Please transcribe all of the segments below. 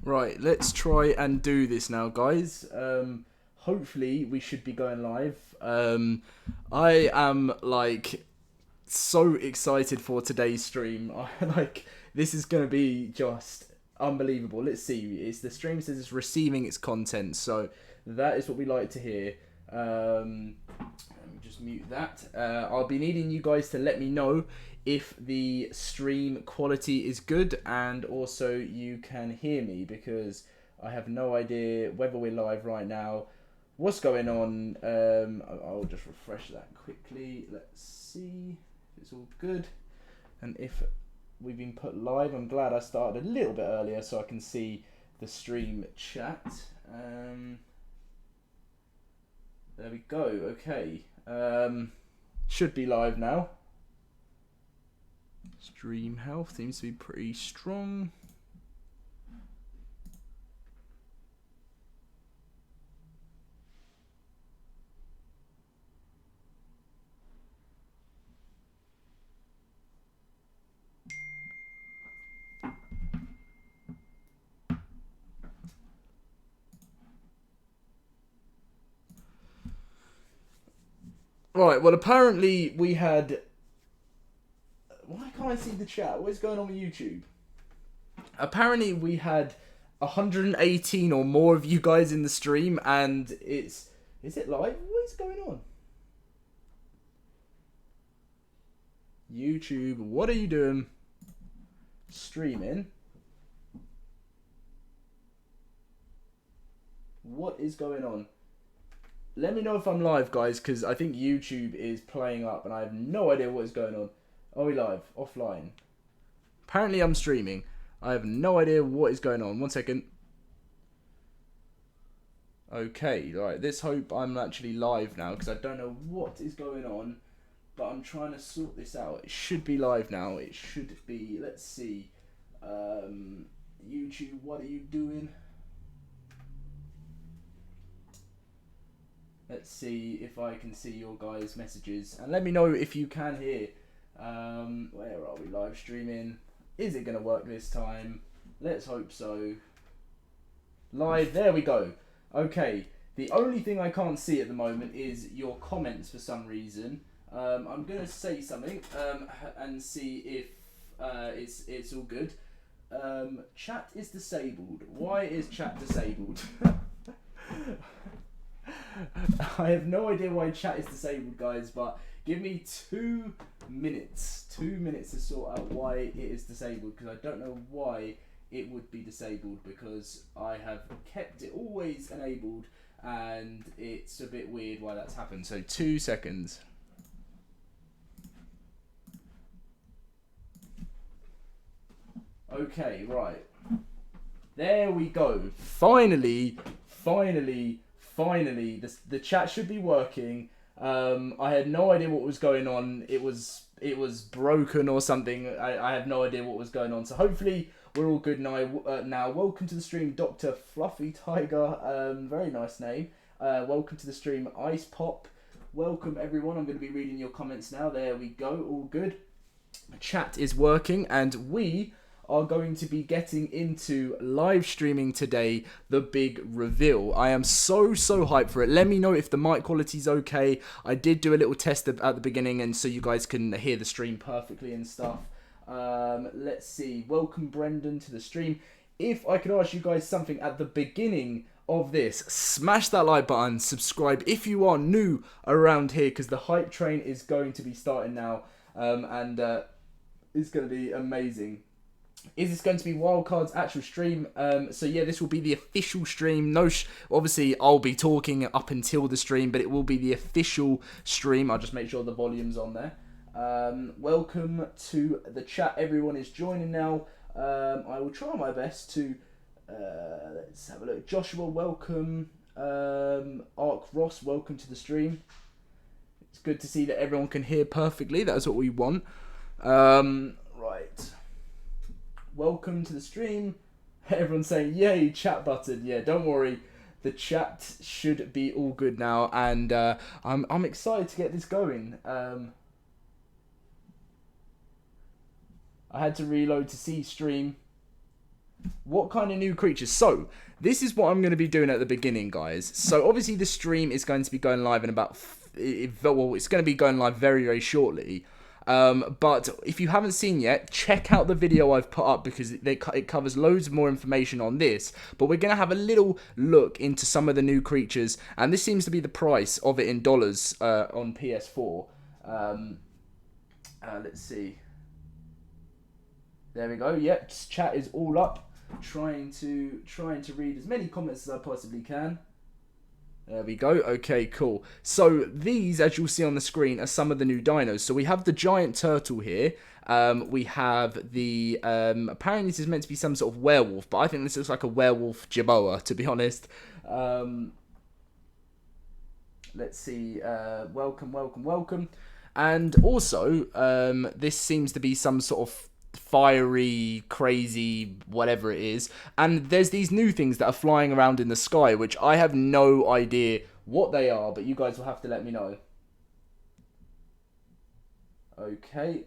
Right, let's try and do this now, guys. Hopefully we should be going live. I am like so excited for today's stream. This is gonna be just unbelievable. Let's see. It's the stream says it's receiving its content, so that is what we like to hear. Let me just mute that. I'll be needing you guys to let me know if the stream quality is good and also you can hear me, because I have no idea whether we're live right now, what's going on. I'll just refresh that quickly. Let's see if it's all good and if we've been put live. I'm glad I started a little bit earlier so I can see the stream chat. There we go. Okay, should be live now. Stream health seems to be pretty strong. Right, well apparently we had... Why can't I see the chat? What is going on with YouTube? Apparently we had 118 or more of you guys in the stream, and it's... Is it live? What is going on? YouTube, what are you doing? Streaming? What is going on? Let me know if I'm live, guys, because I think YouTube is playing up and I have no idea what is going on. Are we live? Offline? Apparently I'm streaming. I have no idea what is going on. 1 second. Okay, right. Let's hope I'm actually live now, because I don't know what is going on, but I'm trying to sort this out. It should be live now. It should be. Let's see. YouTube, what are you doing? Let's see if I can see your guys' messages. And let me know if you can hear. Where are we live streaming? Is it going to work this time? Let's hope so. Live, there we go. Okay, the only thing I can't see at the moment is your comments for some reason. I'm going to say something and see if it's all good. Chat is disabled. Why is chat disabled? I have no idea why chat is disabled, guys, but give me 2 minutes. 2 minutes to sort out why it is disabled, because I don't know why it would be disabled, because I have kept it always enabled and it's a bit weird why that's happened. So 2 seconds. Okay, right. There we go. Finally, the chat should be working. I had no idea what was going on. It was broken or something. I have no idea what was going on. So hopefully we're all good now. Welcome to the stream, Dr. Fluffy Tiger. Very nice name. Welcome to the stream, Ice Pop. Welcome everyone. I'm going to be reading your comments now. There we go. All good. Chat is working, and we are going to be getting into live streaming today, the big reveal. I am so hyped for it. Let me know if the mic quality is okay. I did do a little test at the beginning, and so you guys can hear the stream perfectly and stuff. Let's see. Welcome Brendan to the stream. If I could ask you guys something at the beginning of this, smash that like button, subscribe if you are new around here, because the hype train is going to be starting now, and it's going to be amazing. Is this going to be Wildcard's actual stream? So yeah, this will be the official stream. Obviously I'll be talking up until the stream, but it will be the official stream. I'll just make sure the volume's on there. Welcome to the chat. Everyone is joining now. I will try my best to... let's have a look. Joshua, welcome. ARK welcome to the stream. It's good to see that everyone can hear perfectly. That's what we want. Right. Welcome to the stream. Everyone's saying, yay, chat button. Yeah, don't worry. The chat should be all good now. And I'm excited to get this going. I had to reload to see stream. What kind of new creatures? So, this is what I'm going to be doing at the beginning, guys. So, obviously, the stream is going to be going live in about... well, it's going to be going live very, very shortly. But if you haven't seen yet, check out the video I've put up because it covers loads more information on this. But we're going to have a little look into some of the new creatures. And this seems to be the price of it in dollars on PS4. Let's see. There we go. Yep, chat is all up. Trying to read as many comments as I possibly can. There we go. Okay, cool. So these, as you'll see on the screen, are some of the new dinos. So we have the giant turtle here. We have the... apparently this is meant to be some sort of werewolf, but I think this looks like a werewolf Jerboa, to be honest. Let's see. Welcome. And also, this seems to be some sort of fiery, crazy, whatever it is. And there's these new things that are flying around in the sky, which I have no idea what they are, but you guys will have to let me know. Okay,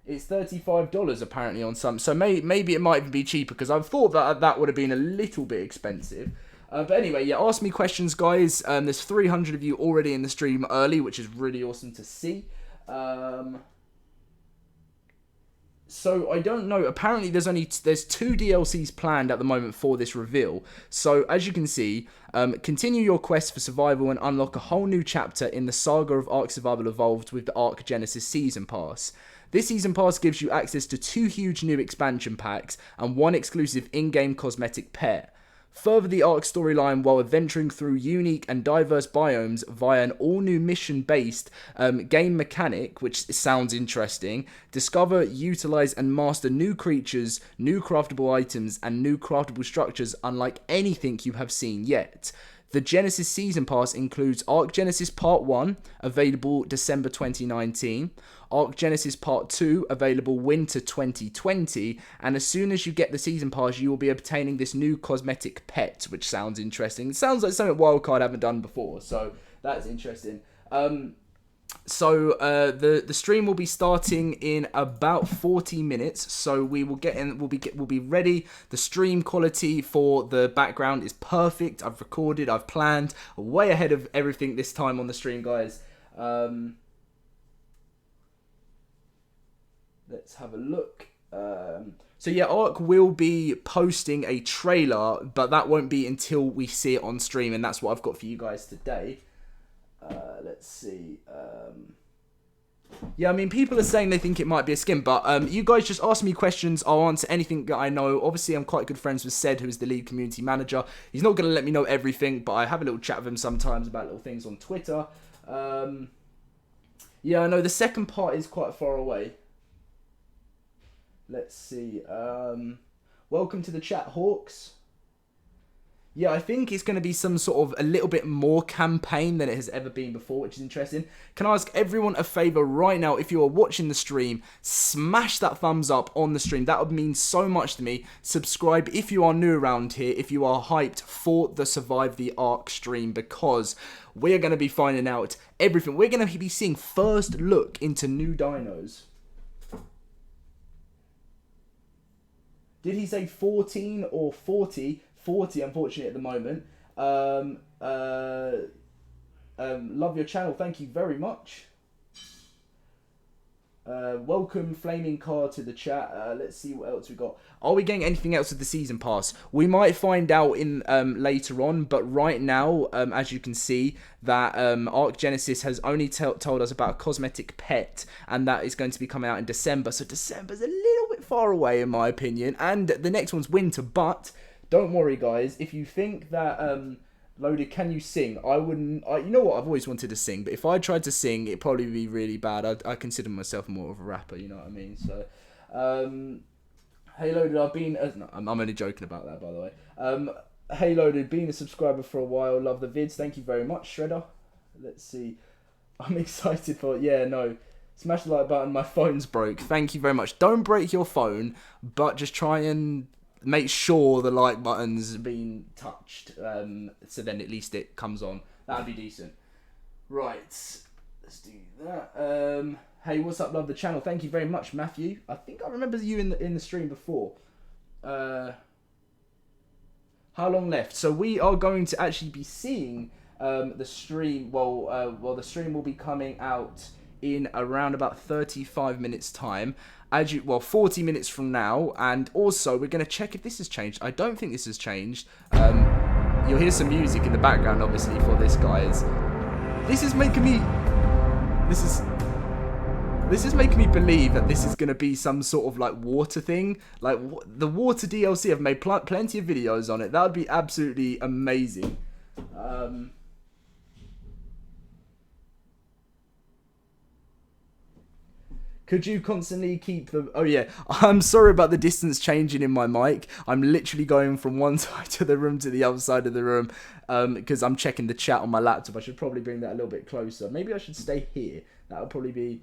it's $35 apparently on some, so maybe it might be cheaper, because I've thought that would have been a little bit expensive. But anyway, yeah, ask me questions, guys. There's 300 of you already in the stream early, which is really awesome to see. So, I don't know. Apparently, there's 2 DLCs planned at the moment for this reveal. So, as you can see, continue your quest for survival and unlock a whole new chapter in the saga of ARK Survival Evolved with the ARK Genesis Season Pass. This Season Pass gives you access to 2 huge new expansion packs and 1 exclusive in-game cosmetic pair. Further the ARK storyline while adventuring through unique and diverse biomes via an all-new mission-based game mechanic, which sounds interesting. Discover, utilize, and master new creatures, new craftable items, and new craftable structures unlike anything you have seen yet. The Genesis Season Pass includes ARK Genesis Part 1, available December 2019, ARK Genesis Part 2, available Winter 2020, and as soon as you get the Season Pass, you will be obtaining this new cosmetic pet, which sounds interesting. It sounds like something Wildcard haven't done before, so that's interesting. So the stream will be starting in about 40 minutes. So we will get in. We'll be ready. The stream quality for the background is perfect. I've recorded. I've planned way ahead of everything this time on the stream, guys. Let's have a look. So yeah, ARK will be posting a trailer, but that won't be until we see it on stream, and that's what I've got for you guys today. Let's see. Yeah, I mean, people are saying they think it might be a skin, but you guys just ask me questions. I'll answer anything that I know. Obviously, I'm quite good friends with Sed, who is the lead community manager. He's not going to let me know everything, but I have a little chat with him sometimes about little things on Twitter. Yeah, I know the second part is quite far away. Let's see. Welcome to the chat, Hawks. Yeah, I think it's going to be some sort of a little bit more campaign than it has ever been before, which is interesting. Can I ask everyone a favour right now? If you are watching the stream, smash that thumbs up on the stream. That would mean so much to me. Subscribe if you are new around here, if you are hyped for the Survive the ARK stream, because we're going to be finding out everything. We're going to be seeing first look into new dinos. Did he say 14 or 40? 40, unfortunately, at the moment. Love your channel. Thank you very much. Welcome, Flaming Car, to the chat. Let's see what else we got. Are we getting anything else with the Season Pass? We might find out in later on, but right now, as you can see, that ARK Genesis has only told us about a cosmetic pet, and that is going to be coming out in December. So December's a little bit far away, in my opinion, and the next one's winter, but... Don't worry, guys. If you think that, Loaded, can you sing? I wouldn't... you know what? I've always wanted to sing, but if I tried to sing, it'd probably be really bad. I consider myself more of a rapper, you know what I mean? So, hey, Loaded, I've been... no, I'm only joking about that, by the way. Hey, Loaded, been a subscriber for a while. Love the vids. Thank you very much, Shredder. Let's see. I'm excited for... Yeah, no. Smash the like button. My phone's broke. Thank you very much. Don't break your phone, but just try and... make sure the like button's been touched, so then at least it comes on. That'd be decent. Right, let's do that. Hey, what's up? Love the channel. Thank you very much, Matthew. I think I remember you in the stream before. How long left? So we are going to actually be seeing the stream. Well, the stream will be coming out in around about 35 minutes time. 40 minutes from now. And also, we're going to check if this has changed. I don't think this has changed. You'll hear some music in the background, obviously, for this, guys. This is making me believe that this is going to be some sort of, like, water thing. Like, the water DLC, I've made plenty of videos on it. That would be absolutely amazing. Could you constantly keep the... Oh, yeah. I'm sorry about the distance changing in my mic. I'm literally going from one side of the room to the other side of the room because I'm checking the chat on my laptop. I should probably bring that a little bit closer. Maybe I should stay here. That would probably be...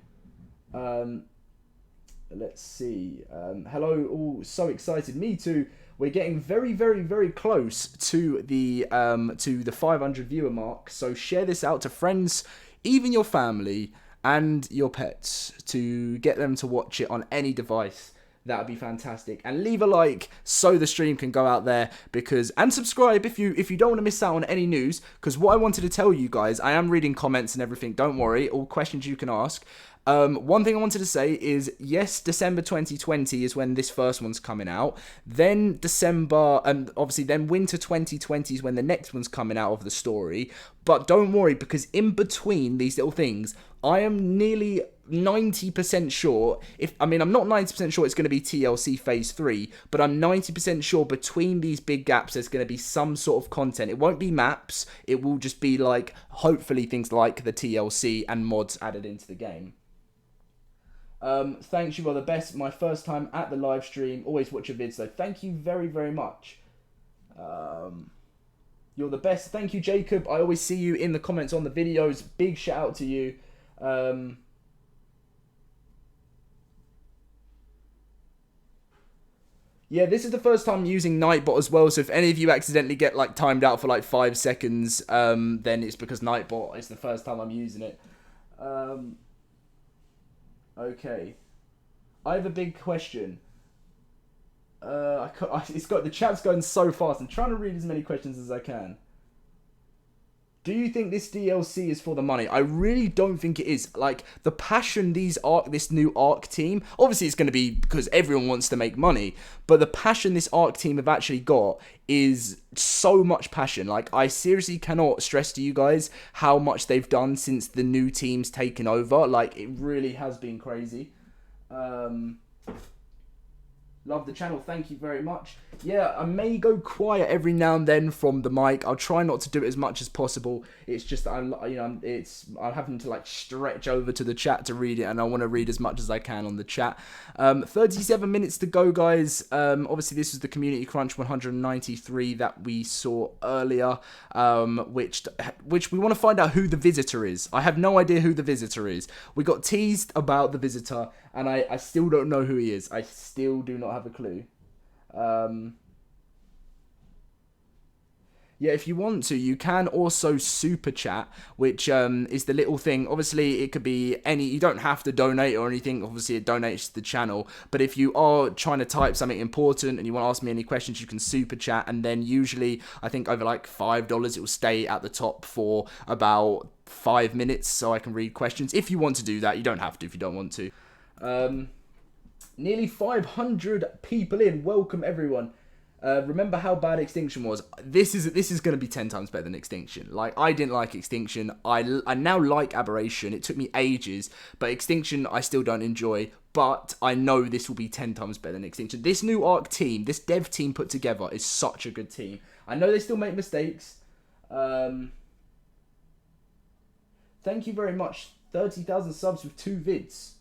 let's see. Hello, all so excited. Me too. We're getting very, very, very close to the 500 viewer mark. So share this out to friends, even your family and your pets, to get them to watch it on any device. That would be fantastic. And leave a like so the stream can go out there, and subscribe if you don't want to miss out on any news. Because what I wanted to tell you guys, I am reading comments and everything. Don't worry, all questions you can ask. One thing I wanted to say is, yes, December 2020 is when this first one's coming out. Then December, and obviously then winter 2020 is when the next one's coming out of the story. But don't worry, because in between these little things, I am nearly 90% sure, I'm not 90% sure it's going to be TLC Phase 3, but I'm 90% sure between these big gaps there's going to be some sort of content. It won't be maps, it will just be like, hopefully things like the TLC and mods added into the game. Thanks, you are the best. My first time at the live stream. Always watch your vids though. Thank you very, very much. You're the best. Thank you, Jacob. I always see you in the comments on the videos. Big shout out to you. Yeah, this is the first time using Nightbot as well, so if any of you accidentally get like timed out for like 5 seconds, then it's because Nightbot is the first time I'm using it. Okay. I have a big question. The chat's going so fast. I'm trying to read as many questions as I can. Do you think this DLC is for the money? I really don't think it is. Like, the passion this new ARK team, obviously it's going to be because everyone wants to make money, but the passion this ARK team have actually got is so much passion. Like, I seriously cannot stress to you guys how much they've done since the new team's taken over. Like, it really has been crazy. Love the channel, thank you very much. Yeah, I may go quiet every now and then from the mic. I'll try not to do it as much as possible. It's just that I'm having to like stretch over to the chat to read it, and I want to read as much as I can on the chat. 37 minutes to go, guys. Obviously, this is the Community Crunch 193 that we saw earlier, which we want to find out who the visitor is. I have no idea who the visitor is. We got teased about the visitor, and I still don't know who he is. I still do not have a clue. Yeah, if you want to, you can also super chat, which is the little thing. Obviously, it could be you don't have to donate or anything. Obviously, it donates to the channel. But if you are trying to type something important and you want to ask me any questions, you can super chat. And then usually, I think over like $5, it will stay at the top for about 5 minutes so I can read questions. If you want to do that, you don't have to if you don't want to. Nearly 500 people in. Welcome, everyone. Remember how bad Extinction was? This is going to be 10 times better than Extinction. Like, I didn't like Extinction. I now like Aberration. It took me ages, but Extinction I still don't enjoy. But I know this will be 10 times better than Extinction. This new ARK team, this dev team put together is such a good team. I know they still make mistakes. Thank you very much. 30,000 subs with 2 vids.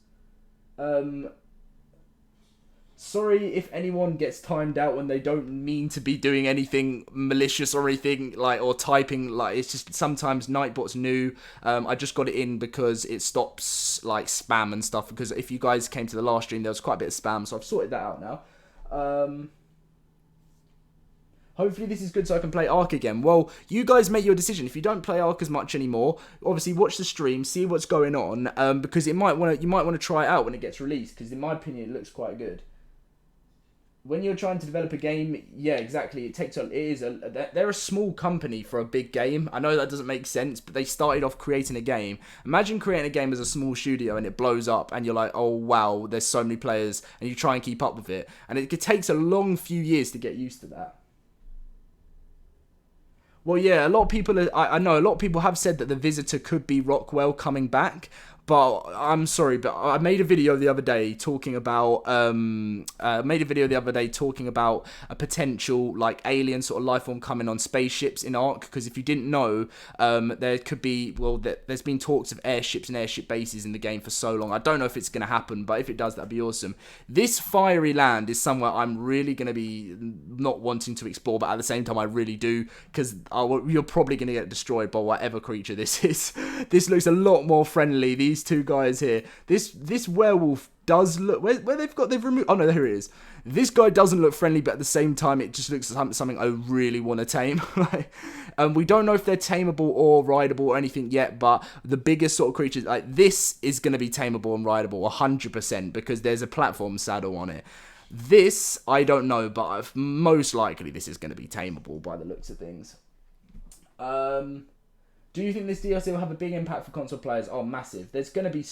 Sorry if anyone gets timed out when they don't mean to be doing anything malicious or anything, like, or typing, like, it's just sometimes Nightbot's new. I just got it in because it stops, like, spam and stuff, because if you guys came to the last stream, there was quite a bit of spam, so I've sorted that out now. Hopefully this is good so I can play ARK again. Well, you guys make your decision. If you don't play ARK as much anymore, obviously watch the stream, see what's going on, because you might want to try it out when it gets released, because in my opinion, it looks quite good. when you're trying to develop a game, yeah, exactly. They're a small company for a big game. I know that doesn't make sense, but they started off creating a game. Imagine creating a game as a small studio and it blows up, and you're like, oh wow, there's so many players, and you try and keep up with it, and it takes a long few years to get used to that. Well, yeah, a lot of people. I know a lot of people have said that the Visitor could be Rockwell coming back, but I'm sorry, but I made a video the other day talking about a potential like alien sort of life form coming on spaceships in ARK. Because if you didn't know, there could be there's been talks of airships and airship bases in the game for so long. I don't know if it's going to happen, but if it does, that'd be awesome. This fiery land is somewhere I'm really going to be not wanting to explore, but at the same time I really do, because you're probably going to get destroyed by whatever creature this is. This looks a lot more friendly. These two guys here. This werewolf does look where they've removed. Oh no, here it is. This guy doesn't look friendly, but at the same time, it just looks like something I really want to tame. We don't know if they're tameable or rideable or anything yet, but the biggest sort of creatures like this is going to be tameable and rideable 100% because there's a platform saddle on it. This I don't know, but most likely this is going to be tameable by the looks of things. Do you think this DLC will have a big impact for console players? Oh, massive. There's gonna be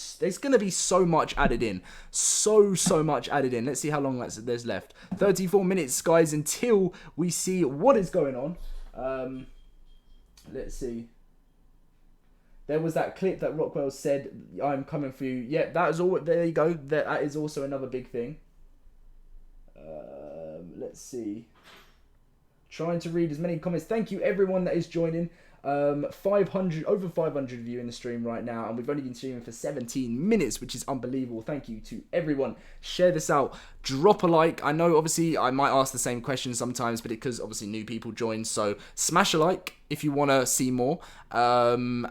so much added in. So much added in. Let's see how long there's left. 34 minutes, guys, until we see what is going on. Let's see. There was that clip that Rockwell said, I'm coming for you. Yeah, that is all. There you go. That is also another big thing. Let's see. Trying to read as many comments. Thank you, everyone that is joining. Over 500 of you in the stream right now, and we've only been streaming for 17 minutes, which is unbelievable. Thank you to everyone. Share this out. Drop a like. I know obviously I might ask the same question sometimes, but because obviously new people join, so smash a like if you want to see more, and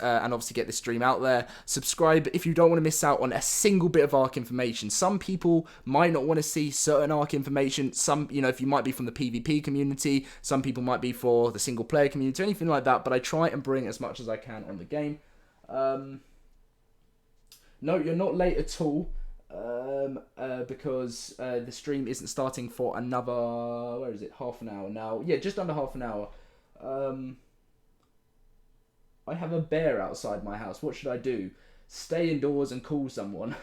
obviously get the stream out there. Subscribe if you don't want to miss out on a single bit of ARK information. Some people might not want to see certain ARK information. Some, if you might be from the PvP community, some people might be for the single player community, anything like that, but I try and bring as much as I can on the game. No, you're not late at all, because the stream isn't starting for another, half an hour now. Yeah, just under half an hour. I have a bear outside my house. What should I do? Stay indoors and call someone.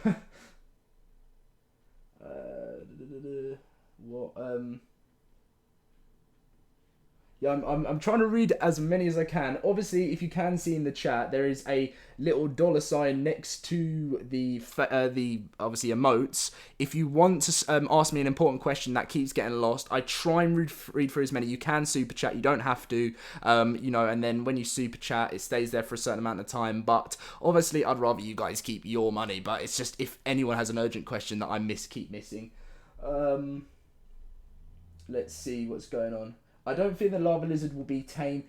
Yeah, I'm trying to read as many as I can. Obviously, if you can see in the chat, there is a little $ next to the obviously emotes. If you want to ask me an important question that keeps getting lost, I try and read through as many. You can super chat, you don't have to, and then when you super chat, it stays there for a certain amount of time. But obviously, I'd rather you guys keep your money. But it's just if anyone has an urgent question that I keep missing. Let's see what's going on. I don't think the lava lizard will be tame.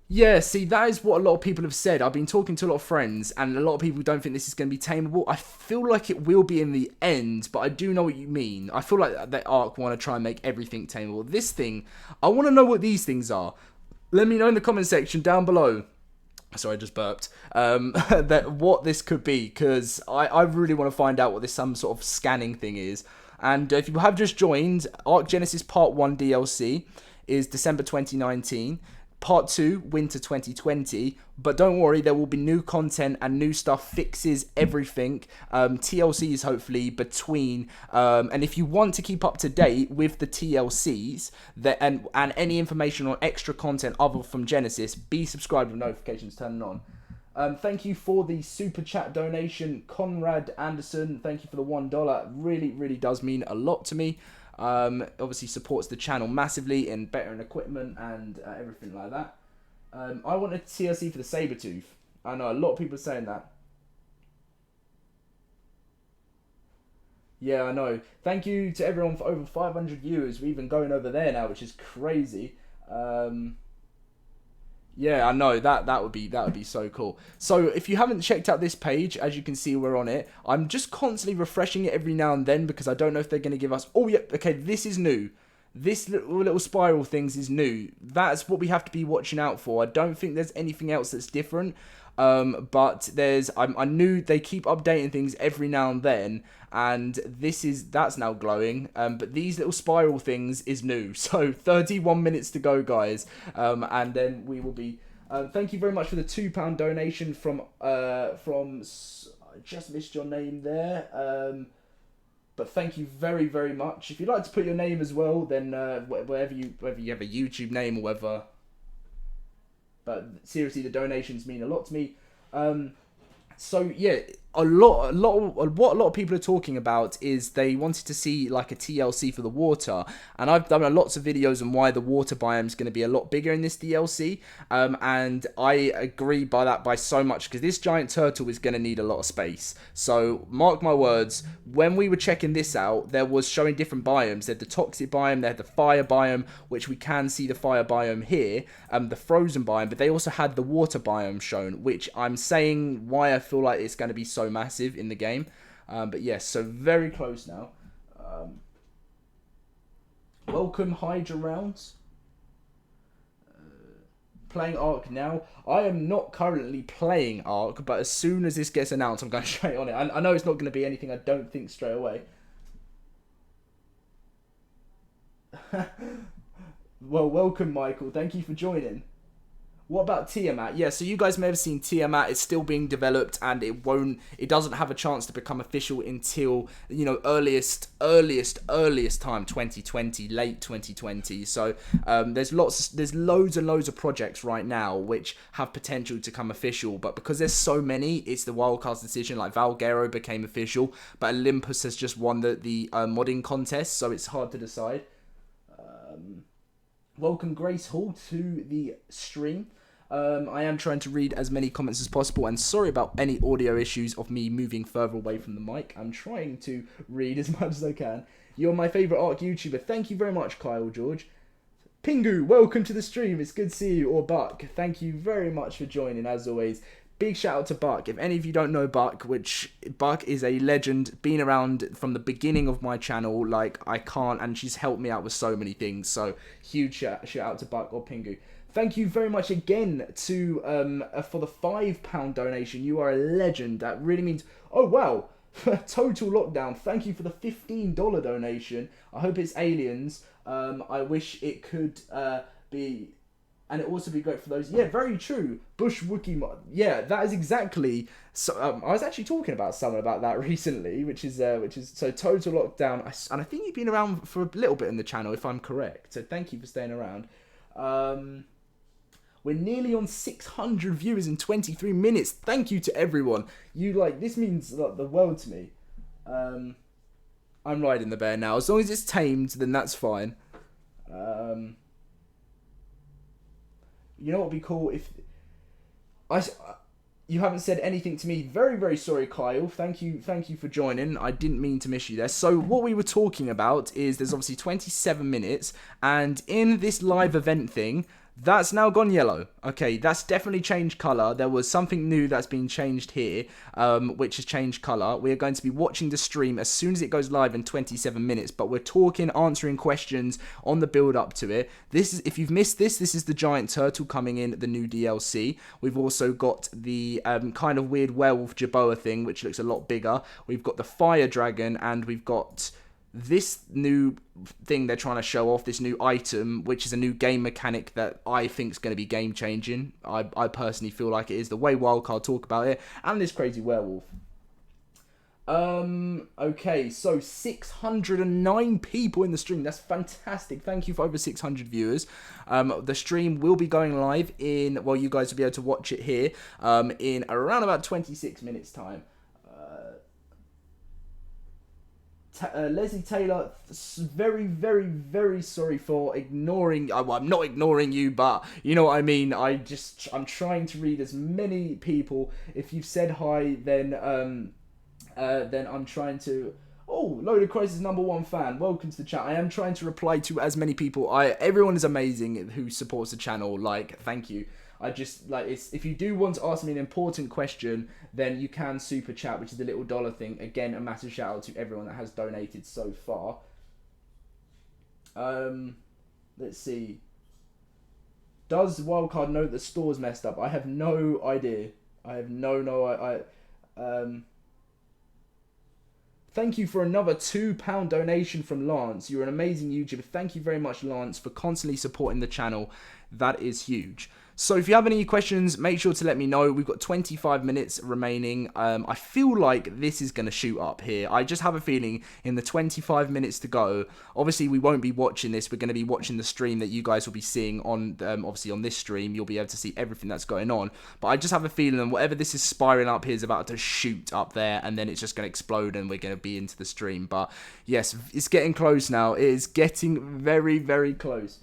Yeah, see, that is what a lot of people have said. I've been talking to a lot of friends, and a lot of people don't think this is going to be tameable. I feel like it will be in the end, but I do know what you mean. I feel like that ARK want to try and make everything tameable. This thing, I want to know what these things are. Let me know in the comment section down below. Sorry, I just burped. What this could be, because I really want to find out what this some sort of scanning thing is. And if you have just joined, ARK Genesis Part 1 DLC is December 2019. Part 2, Winter 2020. But don't worry, there will be new content and new stuff, fixes, everything. TLCs, hopefully, between. And if you want to keep up to date with the TLCs and any information on extra content other from Genesis, be subscribed with notifications turned on. Thank you for the super chat donation, Conrad Anderson. Thank you for the $1. It really, really does mean a lot to me. Obviously supports the channel massively in better equipment and everything like that. I want a TLC for the Sabertooth. I know a lot of people are saying that. Yeah, I know. Thank you to everyone for over 500 viewers. We're even going over there now, which is crazy. Yeah, I know, that would be so cool. So if you haven't checked out this page, as you can see, we're on it. I'm just constantly refreshing it every now and then because I don't know if they're going to give us... Oh, yeah, okay, this is new. This little spiral things is new. That's what we have to be watching out for. I don't think there's anything else that's different. But I knew they keep updating things every now and then, and that's now glowing. But these little spiral things is new. So 31 minutes to go, guys. And then we will be. Thank you very much for the £2 donation from. I just missed your name there. But thank you very, very much. If you'd like to put your name as well, then whether you have a YouTube name or whether. But seriously, the donations mean a lot to me. So yeah, what a lot of people are talking about is they wanted to see like a TLC for the water, and I've done lots of videos on why the water biome is going to be a lot bigger in this DLC, and I agree by so much, because this giant turtle is going to need a lot of space. So mark my words, when we were checking this out, there was showing different biomes. They had the toxic biome, they had the fire biome, which we can see the fire biome here, the frozen biome, but they also had the water biome shown, which I'm saying why I feel like it's going to be so massive in the game. But yes, so very close now. Welcome Hydra Rounds. Playing ARK now. I am not currently playing ARK, but as soon as this gets announced, I'm going straight on it. I know it's not going to be anything I don't think straight away. Well, welcome Michael. Thank you for joining. What about Tiamat? Yeah, so you guys may have seen Tiamat. It's still being developed, and it doesn't have a chance to become official until, you know, earliest time 2020, late 2020. So there's loads and loads of projects right now which have potential to become official, but because there's so many, it's the wildcard's decision. Like Valguero became official, but Olympus has just won the modding contest, so it's hard to decide. Welcome Grace Hall to the stream. I am trying to read as many comments as possible, and sorry about any audio issues of me moving further away from the mic. I'm trying to read as much as I can. You're my favourite ARK YouTuber. Thank you very much, Kyle George. Pingu, welcome to the stream. It's good to see you. Or Buck, thank you very much for joining, as always. Big shout out to Buck. If any of you don't know Buck, which Buck is a legend, been around from the beginning of my channel, like I can't, and she's helped me out with so many things. So huge shout out to Buck or Pingu. Thank you very much again to for the £5 donation. You are a legend. That really means. Oh wow, total lockdown. Thank you for the $15 donation. I hope it's aliens. I wish it could be. And it also be great for those. Yeah, very true. Bush Wookie mod. Yeah, that is exactly. So I was actually talking about someone about that recently, which is so total lockdown. And I think you've been around for a little bit in the channel, if I'm correct. So thank you for staying around. We're nearly on 600 viewers in 23 minutes. Thank you to everyone. This means like the world to me. I'm riding the bear now. As long as it's tamed, then that's fine. You know what would be cool if you haven't said anything to me. Very, very sorry, Kyle. Thank you for joining. I didn't mean to miss you there. So what we were talking about is there's obviously 27 minutes, and in this live event thing, that's now gone yellow. Okay, that's definitely changed colour. There was something new that's been changed here, which has changed colour. We are going to be watching the stream as soon as it goes live in 27 minutes, but we're talking, answering questions on the build up to it. This is, if you've missed this is the giant turtle coming in, the new DLC. We've also got the kind of weird werewolf Jerboa thing, which looks a lot bigger. We've got the fire dragon, and we've got this new thing they're trying to show off, this new item, which is a new game mechanic that I think is going to be game changing. I personally feel like it is, the way Wildcard talk about it, and this crazy werewolf. Okay, so 609 people in the stream. That's fantastic. Thank you for over 600 viewers. The stream will be going live in, well, you guys will be able to watch it here in around about 26 minutes time. Leslie Taylor, very, very, very sorry for ignoring. Well, I'm not ignoring you, but you know what I mean. I'm trying to read as many people. If you've said hi, then I'm trying to. Oh, LoadedCrysis #1 fan. Welcome to the chat. I am trying to reply to as many people. Everyone is amazing who supports the channel. Like, thank you. I just, like, if you do want to ask me an important question, then you can super chat, which is the little dollar thing. Again, a massive shout out to everyone that has donated so far. Let's see. Does Wildcard know that the store's messed up? I have no idea. I have thank you for another £2 donation from Lance. You're an amazing YouTuber. Thank you very much, Lance, for constantly supporting the channel. That is huge. So if you have any questions, make sure to let me know. We've got 25 minutes remaining. I feel like this is going to shoot up here. I just have a feeling in the 25 minutes to go, obviously we won't be watching this. We're going to be watching the stream that you guys will be seeing on, obviously on this stream. You'll be able to see everything that's going on. But I just have a feeling that whatever this is spiraling up here is about to shoot up there, and then it's just going to explode and we're going to be into the stream. But yes, it's getting close now. It is getting very, very close.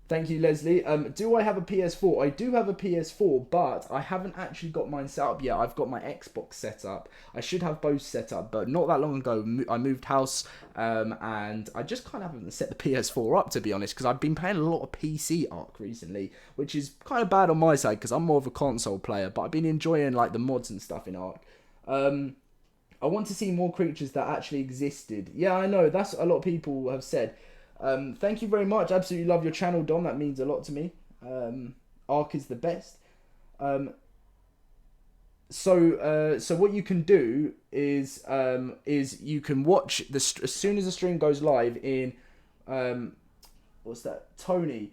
Thank you, Leslie. Do I have a PS4? I do have a PS4, but I haven't actually got mine set up yet. I've got my Xbox set up. I should have both set up, but not that long ago, I moved house, and I just kind of haven't set the PS4 up, to be honest, because I've been playing a lot of PC ARK recently, which is kind of bad on my side, because I'm more of a console player, but I've been enjoying like the mods and stuff in ARK. I want to see more creatures that actually existed. Yeah, I know, that's what a lot of people have said. Thank you very much. Absolutely love your channel, Dom. That means a lot to me. ARK is the best. So what you can do is you can watch as soon as the stream goes live in what's that? Tony,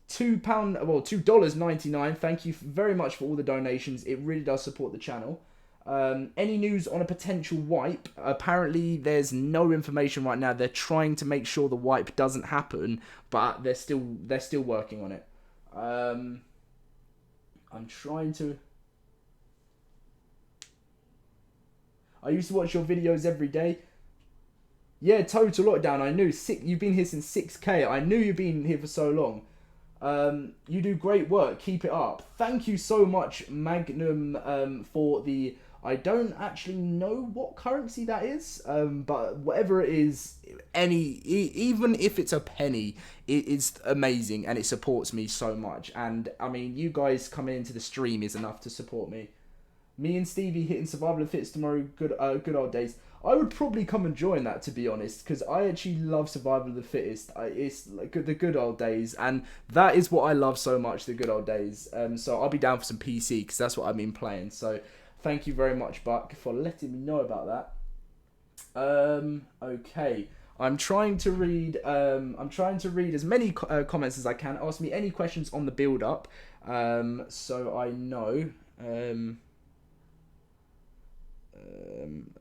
$2.99. Thank you very much for all the donations. It really does support the channel. Any news on a potential wipe? Apparently, there's no information right now. They're trying to make sure the wipe doesn't happen, but they're still working on it. I'm trying to. I used to watch your videos every day. Yeah, total lockdown. I knew you've been here since 6K. I knew you've been here for so long. You do great work. Keep it up. Thank you so much, Magnum, for the. I don't actually know what currency that is, but whatever it is, even if it's a penny, it is amazing and it supports me so much. And I mean, you guys coming into the stream is enough to support me. Me and Stevie hitting Survival of the Fittest tomorrow, good old days. I would probably come and join that, to be honest, because I actually love Survival of the Fittest. It's like the good old days, and that is what I love so much, the good old days. So I'll be down for some PC, because that's what I've been playing. So thank you very much, Buck, for letting me know about that. Okay. I'm trying to read as many comments as I can. Ask me any questions on the build-up, so I know.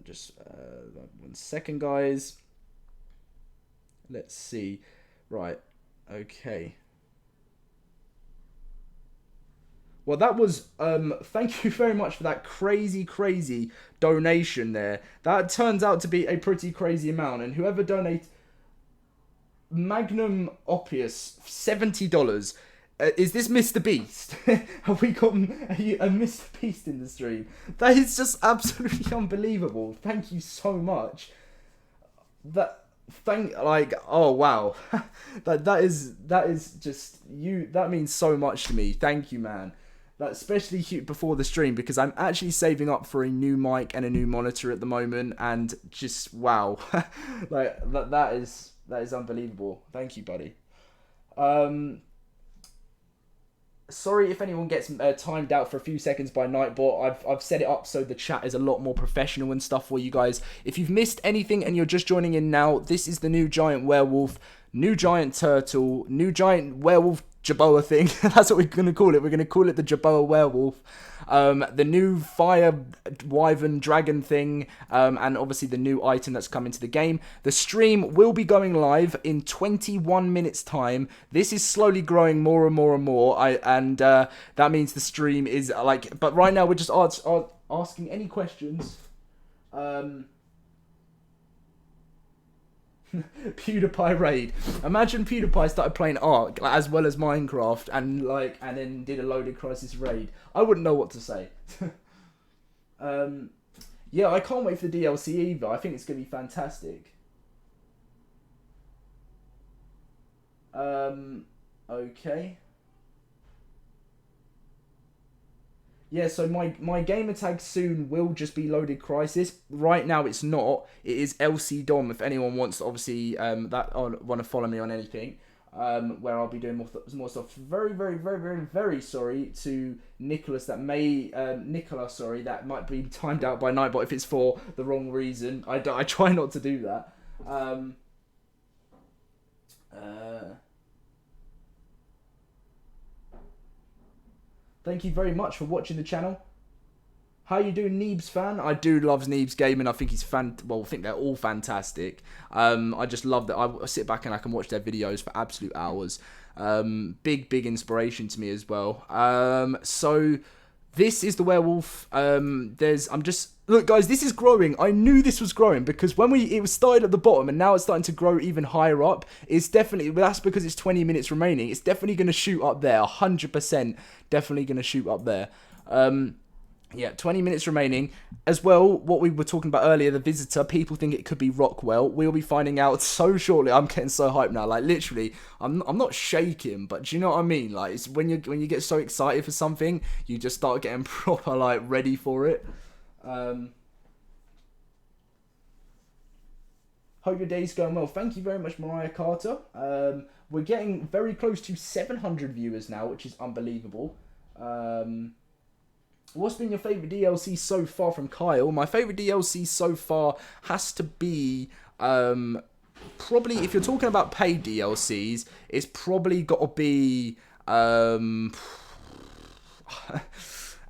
Just 1 second, guys. Let's see. Right. Okay. Well, that was thank you very much for that crazy donation there. That turns out to be a pretty crazy amount, and whoever donated Magnum Opus $70. Is this Mr. Beast? Have we got a Mr. Beast in the stream? That is just absolutely unbelievable. Thank you so much. Oh wow. that is just you. That means so much to me. Thank you, man. That especially before the stream, because I'm actually saving up for a new mic and a new monitor at the moment, and just wow, like that is unbelievable. Thank you, buddy. Sorry if anyone gets timed out for a few seconds by Nightbot. I've set it up so the chat is a lot more professional and stuff for you guys. If you've missed anything and you're just joining in now, this is the new giant werewolf, new giant turtle, new giant werewolf Jaboa thing. That's what we're going to call it. We're going to call it the Jaboa werewolf. The new fire wyvern dragon thing, and obviously the new item that's come into the game. The stream will be going live in 21 minutes time. This is slowly growing more and more and more. That means the stream is like, but right now we're just asking any questions. PewDiePie raid. Imagine PewDiePie started playing ARK as well as Minecraft and then did a LoadedCrysis raid. I wouldn't know what to say. Yeah, I can't wait for the DLC either. I think it's gonna be fantastic. Okay. Yeah, so my gamer tag soon will just be LoadedCrysis. Right now it's not. It is LC Dom. If anyone wants to obviously want to follow me on anything, where I'll be doing more stuff. Very sorry to Nicholas. Nicola, that might be timed out by Nightbot if it's for the wrong reason. I try not to do that. Thank you very much for watching the channel. How you doing, Neebs fan? I do love Neebs gaming. I think he's I think they're all fantastic. I just love that. I sit back and I can watch their videos for absolute hours. Big inspiration to me as well. So this is the werewolf. Look, guys, this is growing. I knew this was growing because when it was started at the bottom and now it's starting to grow even higher up. It's definitely, that's because it's 20 minutes remaining. It's definitely going to shoot up there. 100% definitely going to shoot up there. Yeah, 20 minutes remaining. As well, what we were talking about earlier, the visitor, people think it could be Rockwell. We'll be finding out so shortly. I'm getting so hyped now. Like, literally, I'm not shaking, but do you know what I mean? Like, it's when you get so excited for something, you just start getting proper, like, ready for it. Hope your day's going well. Thank you very much, Mariah Carter. We're getting very close to 700 viewers now, which is unbelievable. What's been your favourite DLC so far from Kyle? My favourite DLC so far has to be, probably, if you're talking about paid DLCs, it's probably got to be,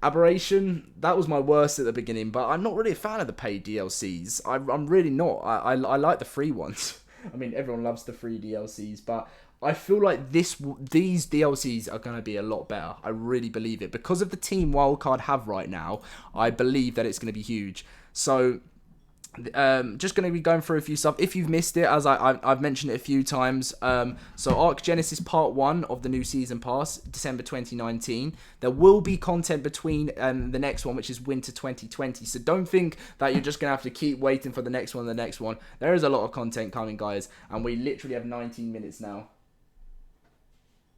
Aberration. That was my worst at the beginning, but I'm not really a fan of the paid DLCs. I'm really not. I like the free ones. I mean, everyone loves the free DLCs, but I feel like these DLCs are going to be a lot better. I really believe it. Because of the team Wildcard have right now, I believe that it's going to be huge. So, just going to be going through a few stuff. If you've missed it, as I've mentioned it a few times, so ARK Genesis Part 1 of the new Season Pass, December 2019. There will be content between the next one, which is Winter 2020. So don't think that you're just going to have to keep waiting for the next one and the next one. There is a lot of content coming, guys, and we literally have 19 minutes now.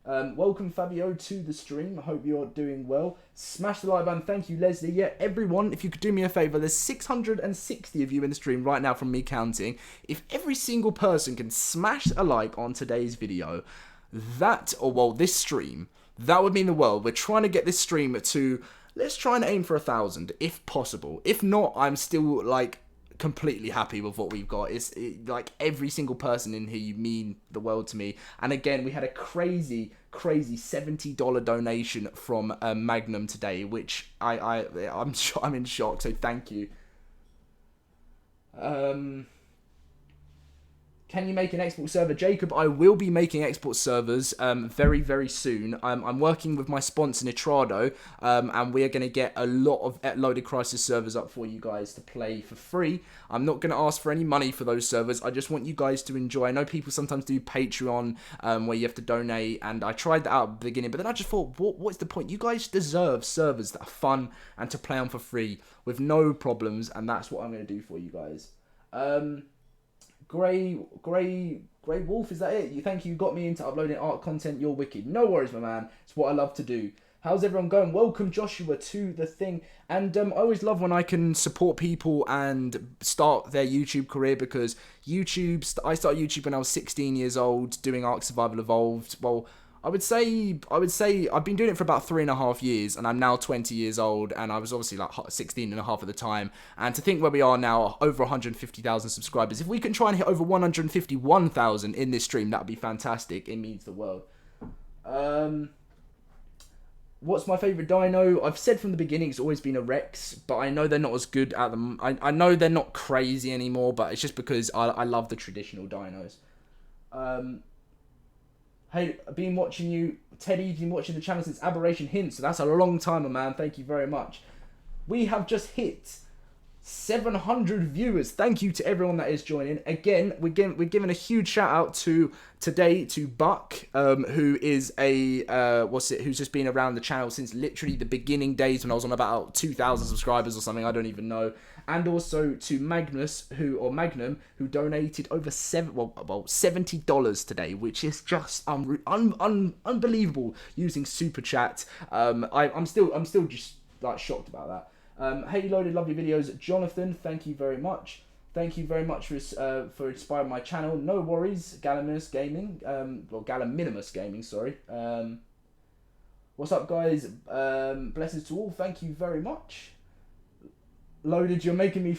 Welcome, Fabio, to the stream. I hope you're doing well. Smash the like button. Thank you, Leslie. Yeah, everyone, if you could do me a favour, there's 660 of you in the stream right now from me counting. If every single person can smash a like on today's video, this stream, that would mean the world. We're trying to get this stream to, let's try and aim for 1,000, if possible. If not, I'm still, like, completely happy with what we've got. Like, every single person in here, you mean the world to me. And again, we had a crazy $70 donation from Magnum today, which I'm in shock, so thank you. Can you make an export server? Jacob, I will be making export servers very, very soon. I'm working with my sponsor, Nitrado, and we are going to get a lot of LoadedCrysis servers up for you guys to play for free. I'm not going to ask for any money for those servers. I just want you guys to enjoy. I know people sometimes do Patreon, where you have to donate, and I tried that out at the beginning, but then I just thought, what's the point? You guys deserve servers that are fun and to play on for free with no problems, and that's what I'm going to do for you guys. Grey Wolf, is that it? Thank you, got me into uploading art content. You're wicked. No worries, my man. It's what I love to do. How's everyone going? Welcome, Joshua, to the thing. And I always love when I can support people and start their YouTube career, because I started YouTube when I was 16 years old, doing ARK Survival Evolved. Well, I would say I've been doing it for about 3.5 years, and I'm now 20 years old, and I was obviously like 16 and a half at the time. And to think where we are now, over 150,000 subscribers. If we can try and hit over 151,000 in this stream, that would be fantastic. It means the world. What's my favourite dino? I've said from the beginning it's always been a Rex, but I know they're not as good at them. I know they're not crazy anymore, but it's just because I love the traditional dinos. Hey, I've been watching you. Teddy's been watching the channel since Aberration Hints, so that's a long time, man. Thank you very much. We have just hit 700 viewers. Thank you to everyone that is joining. Again, we're giving a huge shout out today to Buck, who is who's just been around the channel since literally the beginning days when I was on about 2,000 subscribers or something. I don't even know. And also to Magnum, who donated over $70 today, which is just unbelievable using Super Chat. I'm still just like shocked about that. Hey Loaded, love your videos. Jonathan, thank you very much. Thank you very much for inspiring my channel. No worries, Gallimimus Gaming. Well, Gallimimus Gaming, sorry. What's up, guys? Blessings to all. Thank you very much. Loaded, you're making me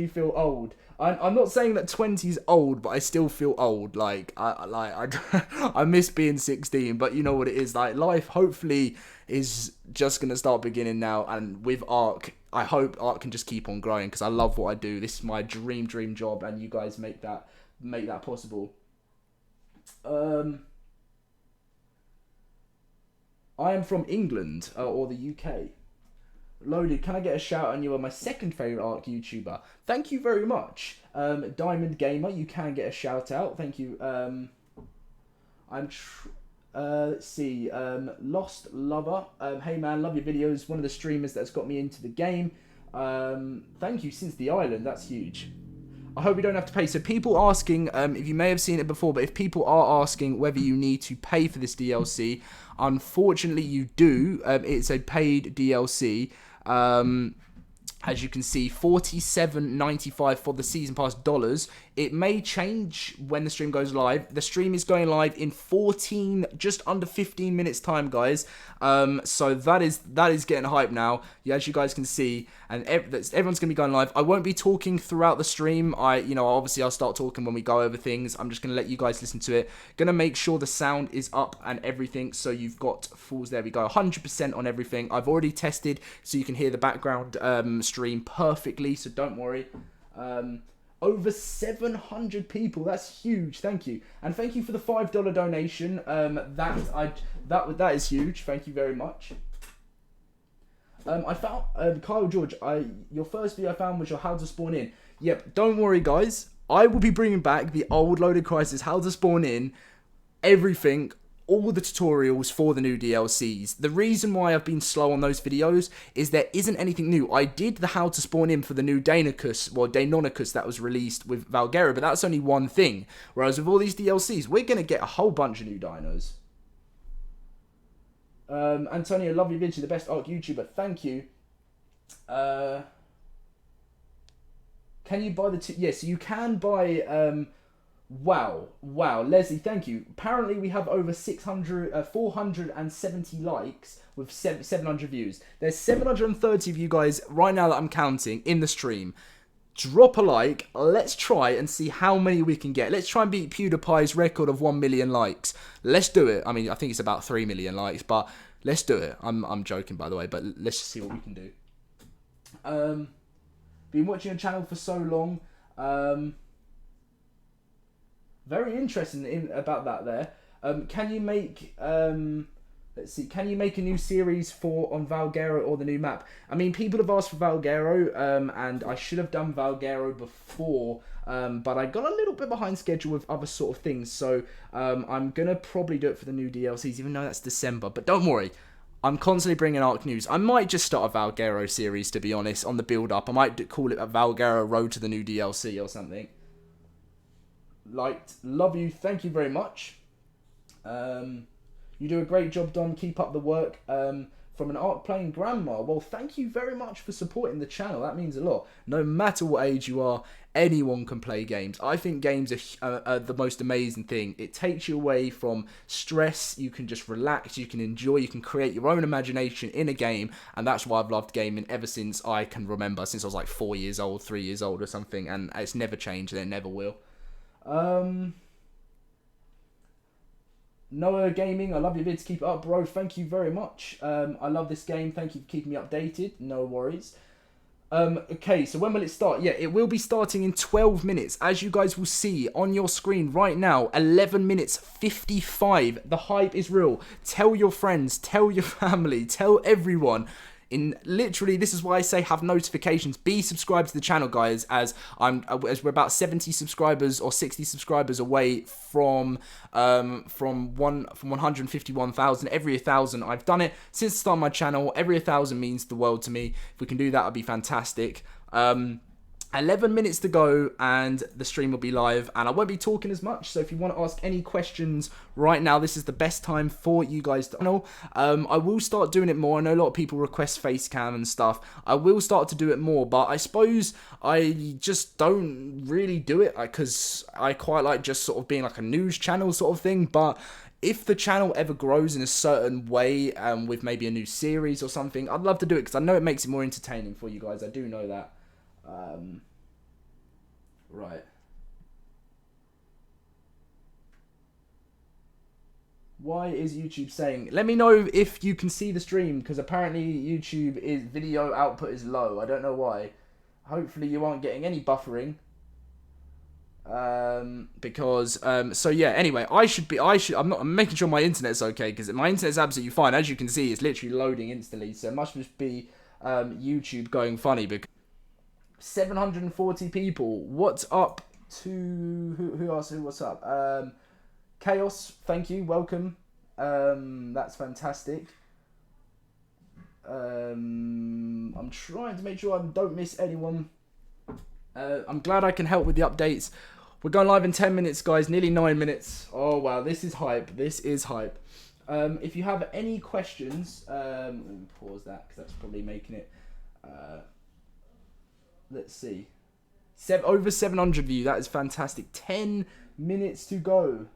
feel old. I'm not saying that 20 is old, but I still feel old. Like I miss being 16, but you know what it is. Like life, hopefully, is just gonna start beginning now. And with ARK, I hope ARK can just keep on growing because I love what I do. This is my dream job, and you guys make that possible. I am from England or the UK. Loaded, can I get a shout out? You are my second favourite ARK YouTuber. Thank you very much. Diamond Gamer, you can get a shout out. Thank you. Let's see. Lost Lover. Hey man, love your videos. One of the streamers that's got me into the game. Thank you, Since the Island. That's huge. I hope you don't have to pay. So people asking, if you may have seen it before, but if people are asking whether you need to pay for this DLC, unfortunately you do. It's a paid DLC. As you can see, $47.95 for the season pass dollars. It may change when the stream goes live. The stream is going live in just under 15 minutes time, guys. So that is getting hype now. Yeah, as you guys can see, and everyone's gonna be going live. I won't be talking throughout the stream. Obviously I'll start talking when we go over things. I'm just gonna let you guys listen to it. Gonna make sure the sound is up and everything. So you've got fulls. There we go, 100% on everything. I've already tested, so you can hear the background stream perfectly. So don't worry. Over 700 people. That's huge. Thank you, and thank you for the $5 donation. That is huge. Thank you very much. I found Kyle George. Your first video I found was your how to spawn in. Yep. Don't worry, guys. I will be bringing back the old LoadedCrysis how to spawn in, everything. All the tutorials for the new DLCs. The reason why I've been slow on those videos is there isn't anything new. I did the how to spawn in for the new Deinonychus that was released with Valguero, but that's only one thing. Whereas with all these DLCs, we're going to get a whole bunch of new dinos. Antonio, love your videos, the best ARK YouTuber. Thank you. Can you buy the... Yes, you can buy... Wow, Leslie, thank you. Apparently we have over 470 likes with 700 views. There's 730 of you guys right now that I'm counting in the stream. Drop a like. Let's try and see how many we can get. Let's try and beat PewDiePie's record of 1 million likes. Let's do it. I mean, I think it's about 3 million likes, but let's do it. I'm joking, by the way, but let's just see what we can do. Been watching your channel for so long. Very interesting about that there. Can you make let's see, can you make a new series on Valguero or the new map? I mean, people have asked for Valguero, and I should have done Valguero before, but I got a little bit behind schedule with other sort of things, so I'm gonna probably do it for the new DLCs, even though that's December. But don't worry, I'm constantly bringing ARK news. I might just start a Valguero series, to be honest, on the build-up. I might call it a Valguero Road to the New DLC or something. Liked, love you, thank you very much. You do a great job, Don. Keep up the work. From an ARK playing grandma. Well, thank you very much for supporting the channel. That means a lot. No matter what age you are, anyone can play games. I think games are the most amazing thing. It takes you away from stress. You can just relax. You can enjoy. You can create your own imagination in a game. And that's why I've loved gaming ever since I can remember. Since I was like 4 years old, 3 years old or something. And it's never changed and it never will. Noah Gaming, I love your vids, keep it up, bro. Thank you very much. I love this game. Thank you for keeping me updated. No worries. Okay, so when will it start? Yeah, it will be starting in 12 minutes. As you guys will see on your screen right now, 11 minutes 55. The hype is real. Tell your friends, tell your family, tell everyone. Literally, this is why I say have notifications. Be subscribed to the channel, guys, as we're about 70 subscribers or 60 subscribers away from 151,000. Every 1,000, I've done it since the start of my channel. Every 1,000 means the world to me. If we can do that, it'd be fantastic. 11 minutes to go and the stream will be live, and I won't be talking as much, so if you want to ask any questions right now, this is the best time for you guys to know. I will start doing it more. I know a lot of people request face cam and stuff. I will start to do it more, but I suppose I just don't really do it because I quite like just sort of being like a news channel sort of thing. But if the channel ever grows in a certain way, with maybe a new series or something, I'd love to do it because I know it makes it more entertaining for you guys. I do know that. Right. Why is YouTube saying? Let me know if you can see the stream, because apparently YouTube is video output is low. I don't know why. Hopefully you aren't getting any buffering. So yeah, anyway, I'm making sure my internet's okay, because my internet's absolutely fine. As you can see, it's literally loading instantly, so it must just be YouTube going funny. Because 740 people. What's up to who asked who? What's up? Chaos, thank you, welcome. That's fantastic. I'm trying to make sure I don't miss anyone. I'm glad I can help with the updates. We're going live in 10 minutes, guys. Nearly 9 minutes. Oh wow, this is hype. This is hype. If you have any questions, let me pause that because that's probably making it. Let's see. Over 700 view. That is fantastic. 10 minutes to go.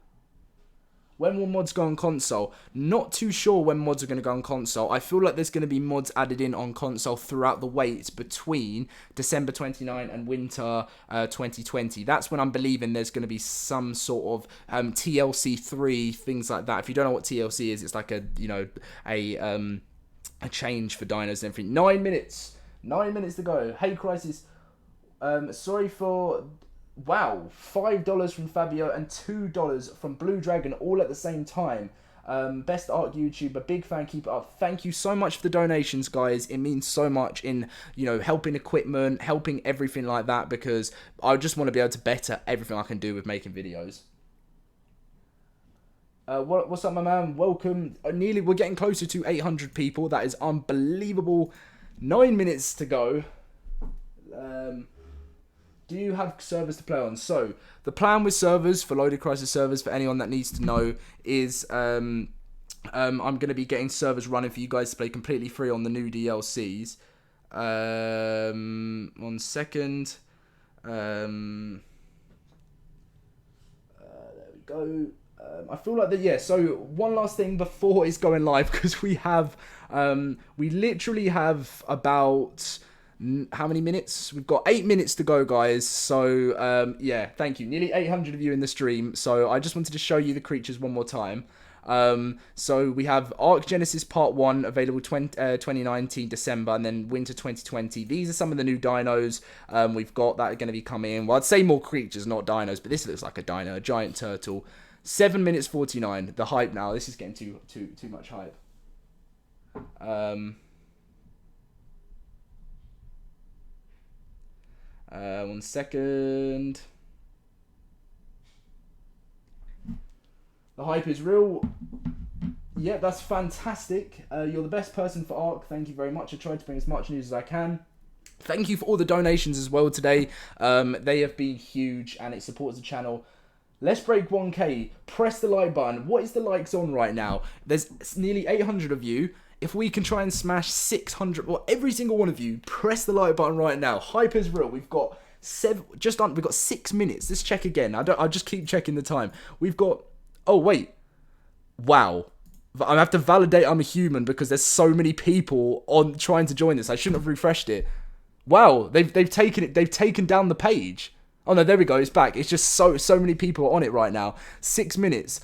When will mods go on console? Not too sure when mods are going to go on console. I feel like there's going to be mods added in on console throughout the wait between December 29 and winter 2020. That's when I'm believing there's going to be some sort of TLC 3, things like that. If you don't know what TLC is, it's like a change for dinos and everything. 9 minutes. 9 minutes to go. Hey, Crisis. Sorry for... Wow. $5 from Fabio and $2 from Blue Dragon all at the same time. Best ARK YouTuber. Big fan. Keep it up. Thank you so much for the donations, guys. It means so much in, helping equipment, helping everything like that, because I just want to be able to better everything I can do with making videos. What's up, my man? Welcome. We're getting closer to 800 people. That is unbelievable. 9 minutes to go. Do you have servers to play on? So, the plan with servers, for LoadedCrysis servers, for anyone that needs to know, is I'm going to be getting servers running for you guys to play completely free on the new DLCs. 1 second. There we go. I feel like that, yeah, so one last thing before it's going live, because we literally have about... How many minutes? We've got 8 minutes to go, guys. So, yeah, thank you. Nearly 800 of you in the stream. So, I just wanted to show you the creatures one more time. So, we have ARK Genesis Part 1 available 2019 December, and then Winter 2020. These are some of the new dinos we've got that are going to be coming in. Well, I'd say more creatures, not dinos, but this looks like a dino, a giant turtle. 7 minutes 49. The hype now. This is getting too much hype. 1 second. The hype is real. Yeah, that's fantastic. You're the best person for ARK. Thank you very much. I tried to bring as much news as I can. Thank you for all the donations as well today. They have been huge and it supports the channel. Let's break 1K. Press the like button. What is the likes on right now? There's nearly 800 of you. If we can try and smash 600, well, every single one of you, press the like button right now. Hype is real. We've got we've got 6 minutes. Let's check again. I'll just keep checking the time. We've got, oh wait, wow. I have to validate I'm a human because there's so many people on trying to join this. I shouldn't have refreshed it. Wow, they've taken it. They've taken down the page. Oh no, there we go. It's back. It's just so many people on it right now. 6 minutes.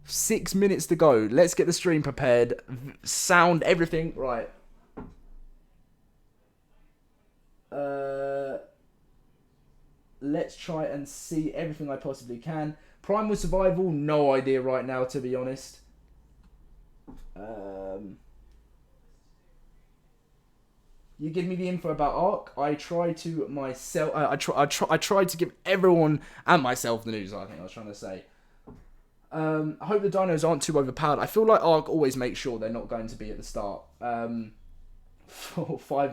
6 minutes to go. Let's get the stream prepared. Sound, everything. Right. Let's try and see everything I possibly can. Primal Survival, no idea right now, to be honest. You give me the info about ARK. I try to myself. I tried to give everyone and myself the news. I think I was trying to say. I hope the dinos aren't too overpowered. I feel like ARK always makes sure they're not going to be at the start. 5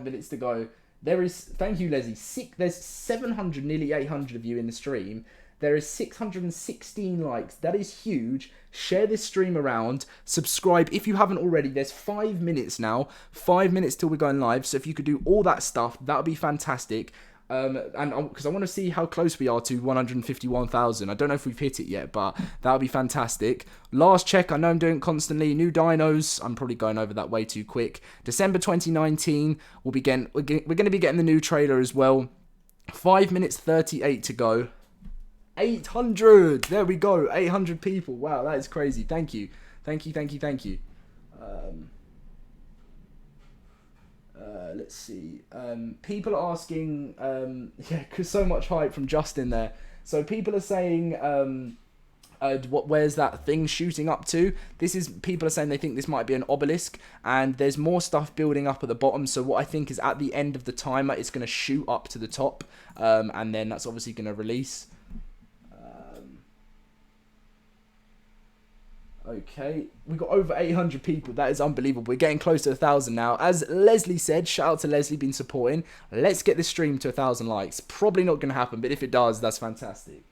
minutes to go. There is, thank you, Leslie. There's 700, nearly 800 of you in the stream. There is 616 likes. That is huge. Share this stream around. Subscribe if you haven't already. There's 5 minutes now. 5 minutes till we're going live. So if you could do all that stuff, that would be fantastic. And because I want to see how close we are to 151,000. I don't know if we've hit it yet, but that would be fantastic. Last check, I know I'm doing it constantly. New Dinos, I'm probably going over that way too quick. December 2019, we're going to be getting the new trailer as well. 5 minutes 38 to go. 800, there we go. 800 people. Wow, that is crazy. Thank you. Thank you. Let's see. People are asking, yeah, because so much hype from Justin there. So people are saying, where's that thing shooting up to? People are saying they think this might be an obelisk, and there's more stuff building up at the bottom. So what I think is at the end of the timer, it's going to shoot up to the top, and then that's obviously going to release. Okay, we got over 800 people. That is unbelievable. We're getting close to 1,000 now. As Leslie said, shout out to Leslie, been supporting. Let's get this stream to 1,000 likes. Probably not going to happen, but if it does, that's fantastic.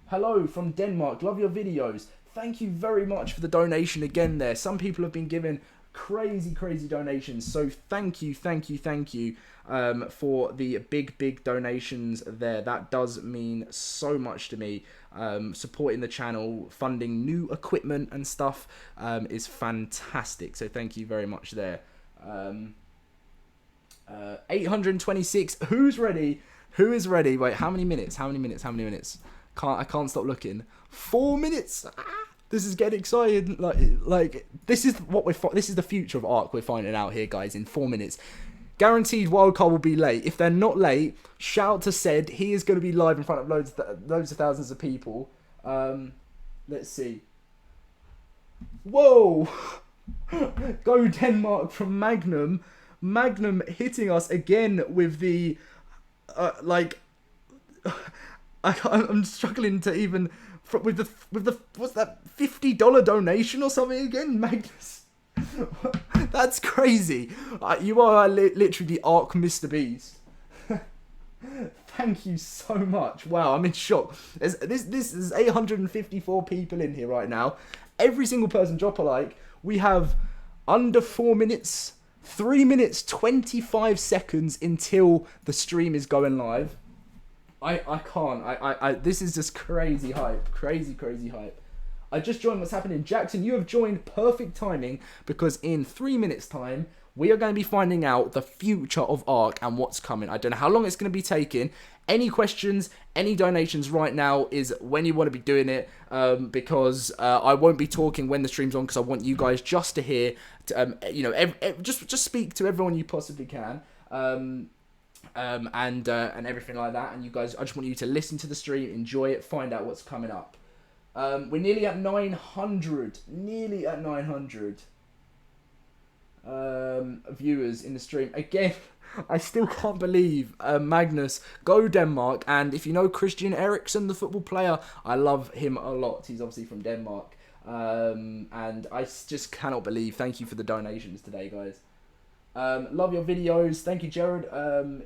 Hello from Denmark. Love your videos. Thank you very much for the donation again there. Some people have been giving crazy donations. So thank you for the big donations there. That does mean so much to me. Supporting the channel, funding new equipment and stuff is fantastic. So thank you very much there. 826. Who's ready? Who is ready? Wait, how many minutes? How many minutes? I can't stop looking. 4 minutes. This is getting exciting. Like this is the future of ARK. We're finding out here, guys. In 4 minutes. Guaranteed wildcard will be late. If they're not late, shout to Said. He is going to be live in front of loads of thousands of people. Let's see. Whoa! Go Denmark from Magnum. Magnum hitting us again with the I'm struggling to even with the what's that $50 donation or something again, Magnus. That's crazy. You are literally the ARK Mr. Beast. Thank you so much. Wow, I'm in shock. This is 854 people in here right now. Every single person drop a like. We have under 4 minutes, 3 minutes 25 seconds until the stream is going live. I can't. This is just crazy hype. Crazy hype. I just joined what's happening. Jackson, you have joined perfect timing because in 3 minutes time, we are going to be finding out the future of ARK and what's coming. I don't know how long it's going to be taking. Any questions, any donations right now is when you want to be doing it because I won't be talking when the stream's on because I want you guys just to hear, just speak to everyone you possibly can. And everything like that. And you guys, I just want you to listen to the stream, enjoy it, find out what's coming up. We're nearly at 900. Nearly at 900 viewers in the stream. Again, I still can't believe Magnus. Go Denmark. And if you know Christian Eriksen, the football player, I love him a lot. He's obviously from Denmark. And I just cannot believe. Thank you for the donations today, guys. Love your videos. Thank you, Jared.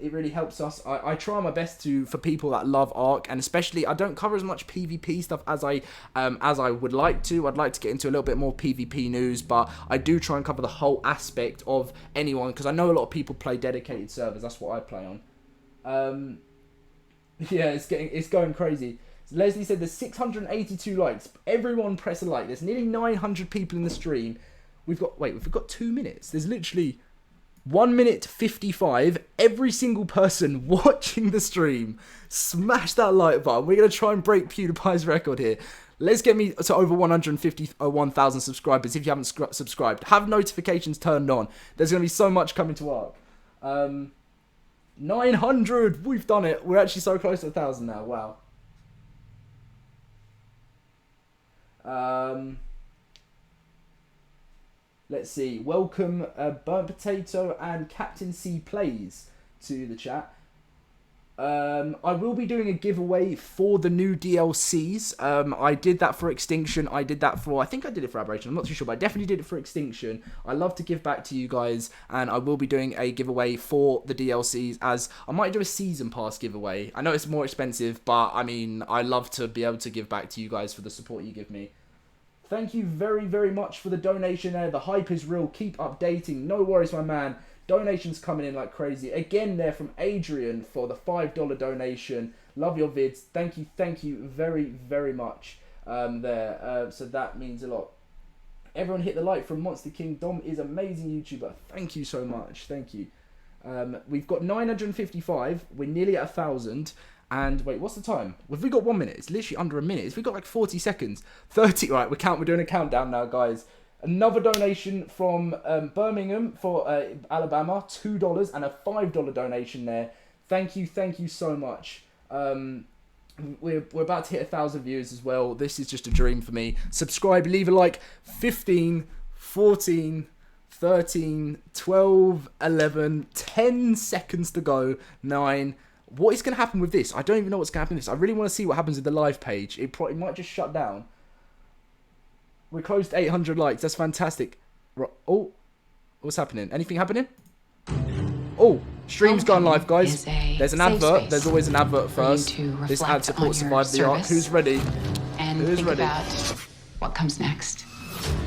It really helps us. I try my best for people that love ARK, and especially I don't cover as much PvP stuff as I would like to. I'd like to get into a little bit more PvP news, but I do try and cover the whole aspect of anyone because I know a lot of people play dedicated servers. That's what I play on. Yeah, it's going crazy. Leslie said there's 682 likes. Everyone press a like. There's nearly 900 people in the stream. We've got 2 minutes. There's literally 1 minute 55. Every single person watching the stream, smash that like button. We're going to try and break PewDiePie's record here. Let's get me to over 151,000 subscribers. If you haven't subscribed, have notifications turned on. There's going to be so much coming to ARK. 900. We've done it. We're actually so close to 1,000 now. Wow. Let's see. Welcome Burnt Potato and Captain C Plays to the chat. I will be doing a giveaway for the new DLCs. I did that for Extinction. I did that for... I think I did it for Aberration. I'm not too sure, but I definitely did it for Extinction. I love to give back to you guys, and I will be doing a giveaway for the DLCs, as I might do a Season Pass giveaway. I know it's more expensive, but, I mean, I love to be able to give back to you guys for the support you give me. Thank you very, very much for the donation there. The hype is real. Keep updating. No worries, my man. Donations coming in like crazy. Again, there from Adrian for the $5 donation. Love your vids. Thank you very, very much there. So that means a lot. Everyone hit the like from Monster King. Dom is amazing YouTuber. Thank you so much. Thank you. We've got 955. We're nearly at 1,000. And wait, what's the time? Have we got 1 minute? It's literally under a minute. Have we got like 40 seconds? 30. Right, we're doing a countdown now, guys. Another donation from Birmingham for Alabama, $2 and a $5 donation there. Thank you so much. We're about to hit 1,000 viewers as well. This is just a dream for me. Subscribe, leave a like. 15, 14, 13, 12, 11, 10 seconds to go. 9. What is going to happen with this? I don't even know what's going to happen with this. I really want to see what happens with the live page. It might just shut down. We're close to 800 likes. That's fantastic. Oh, what's happening? Anything happening? Oh, stream's gone live, guys. There's an advert. There's always an advert first. This ad supports Survive the Ark. Who's ready? Who's ready? About what comes next.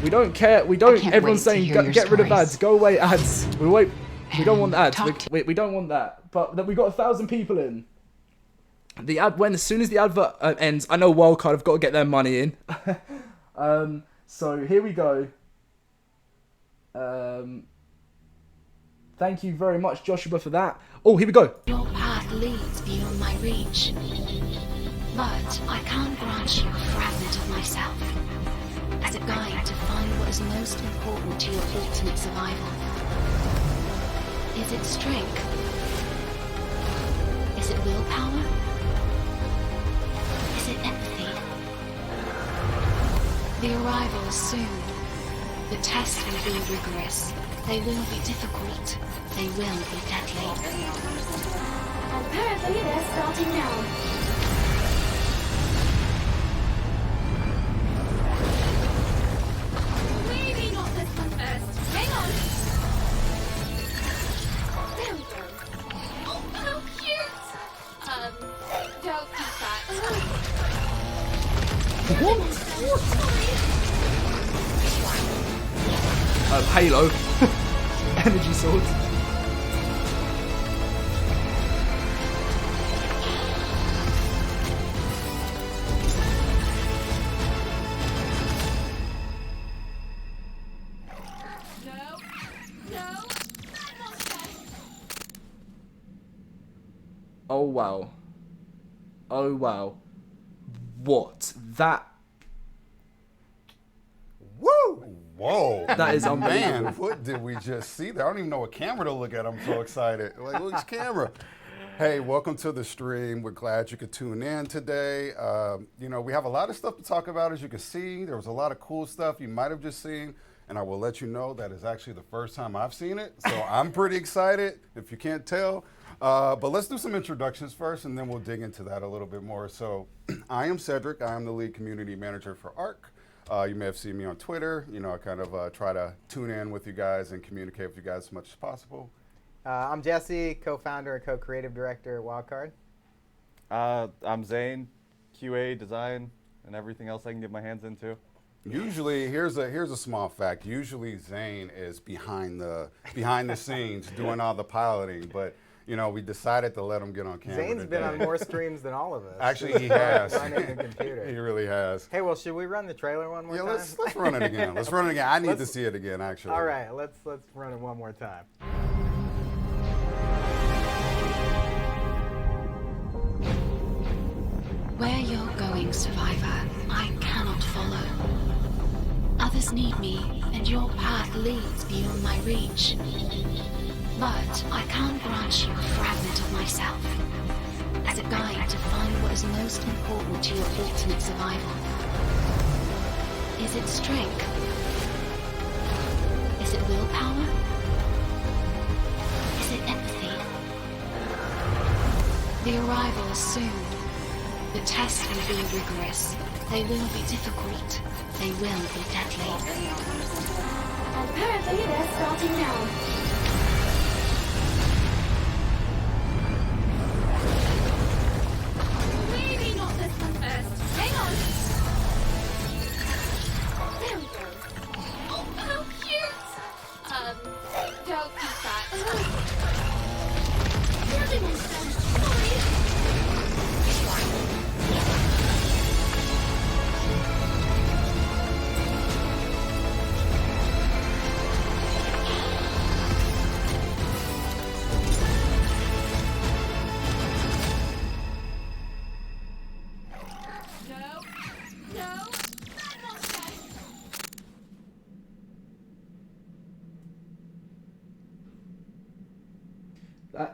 We don't care. We don't. Everyone's saying get rid of ads. Go away, ads. We don't want ads. We don't want that. But we got 1,000 people in. The ad as soon as the advert ends, I know Wildcard have got to get their money in. So here we go. Thank you very much, Joshua, for that. Oh, here we go. Your path leads beyond my reach, but I can't grant you a fragment of myself as a guide to find what is most important to your ultimate survival. Is it strength? Is it willpower? Is it empathy? The arrival is soon. The test will be rigorous. They will be difficult. They will be deadly. Apparently they're starting now. Maybe not this one first. Hang on. There we go. Oh, how cute! Don't eat that. Halo. Energy swords. Oh wow. Oh wow. What? That... Woo! Whoa. That is unbelievable. Man, what did we just see there? I don't even know what camera to look at. I'm so excited. Like, which camera? Hey, welcome to the stream. We're glad you could tune in today. You know, we have a lot of stuff to talk about, as you can see. There was a lot of cool stuff you might have just seen, and I will let you know that is actually the first time I've seen it. So I'm pretty excited, if you can't tell. But let's do some introductions first, and then we'll dig into that a little bit more. So I am Cedric. I am the lead community manager for ARK. You may have seen me on Twitter. You know, I kind of try to tune in with you guys and communicate with you guys as much as possible. I'm Jesse, co-founder and co-creative director at Wildcard. I'm Zane, QA, design, and everything else I can get my hands into. Usually, here's a small fact. Usually, Zane is behind the scenes doing all the piloting, but you know, we decided to let him get on camera. Zane's been on more streams than all of us. Actually, he has. Running the computer. He really has. Hey, well, should we run the trailer one more time? Yeah, let's run it again. Let's run it again. I need to see it again, actually. All right, let's run it one more time. Where you're going, survivor, I cannot follow. Others need me, and your path leads beyond my reach. But I can't grant you a fragment of myself as a guide to find what is most important to your ultimate survival. Is it strength? Is it willpower? Is it empathy? The arrival is soon. The tests will be rigorous. They will be difficult. They will be deadly. Apparently, they're starting now. Maybe not this one first. Hang on. There we go. Oh, how cute! Don't eat that. Really monster. Sorry.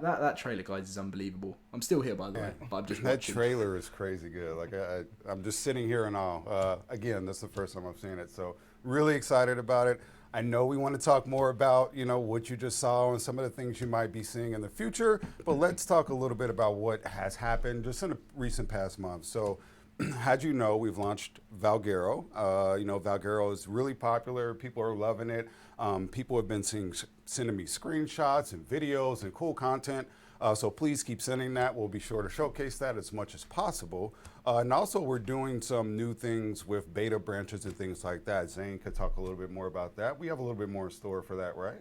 That trailer, guys, is unbelievable. I'm still here, by the way, but I'm just that watching. trailer is crazy good. Like I'm just sitting here in awe. Again, this is the first time I've seen it, so really excited about it. I know we want to talk more about what you just saw and some of the things you might be seeing in the future, but let's talk a little bit about what has happened just in the recent past month. So, how'd you know we've launched Valguero? Valguero is really popular. People are loving it. People have been sending me screenshots and videos and cool content. So please keep sending that. We'll be sure to showcase that as much as possible. And also we're doing some new things with beta branches and things like that. Zane could talk a little bit more about that. We have a little bit more in store for that, right?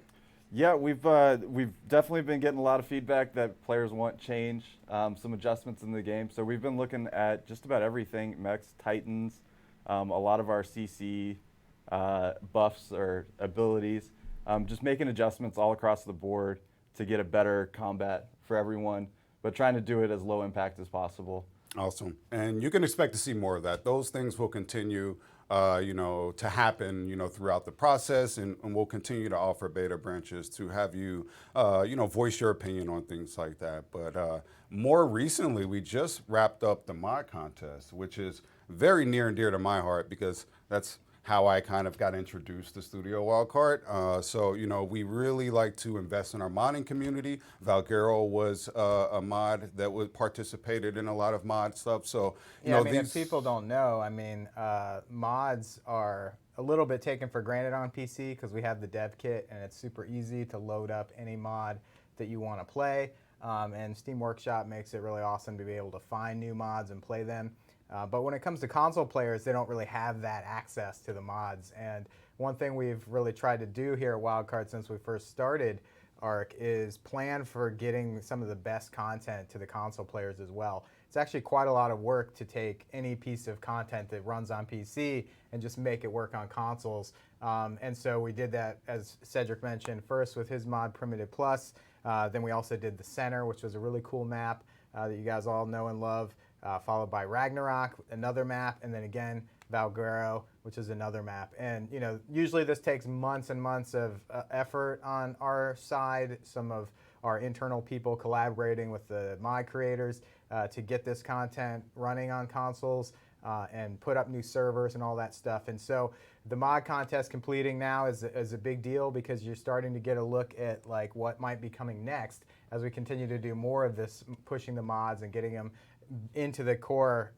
Yeah, we've definitely been getting a lot of feedback that players want change, some adjustments in the game. So we've been looking at just about everything, mechs, titans, a lot of our CC buffs or abilities, just making adjustments all across the board to get a better combat for everyone, but trying to do it as low impact as possible. Awesome. And you can expect to see more of that. Those things will continue to happen, throughout the process, and we'll continue to offer beta branches to have you, voice your opinion on things like that. But more recently, we just wrapped up the mod contest, which is very near and dear to my heart because that's how I kind of got introduced to Studio Wildcard. So, we really like to invest in our modding community. Valguero was a mod that participated in a lot of mod stuff. So, if people don't know, mods are a little bit taken for granted on PC because we have the dev kit and it's super easy to load up any mod that you want to play. And Steam Workshop makes it really awesome to be able to find new mods and play them. But when it comes to console players, they don't really have that access to the mods. And one thing we've really tried to do here at Wildcard since we first started ARK is plan for getting some of the best content to the console players as well. It's actually quite a lot of work to take any piece of content that runs on PC and just make it work on consoles. And so we did that, as Cedric mentioned, first with his mod Primitive Plus. Then we also did the Center, which was a really cool map that you guys all know and love. Followed by Ragnarok, another map, and then again Valguero, which is another map. And usually this takes months and months of effort on our side, some of our internal people collaborating with the mod creators to get this content running on consoles and put up new servers and all that stuff. And so the mod contest completing now is a big deal because you're starting to get a look at like what might be coming next as we continue to do more of this, pushing the mods and getting them into the core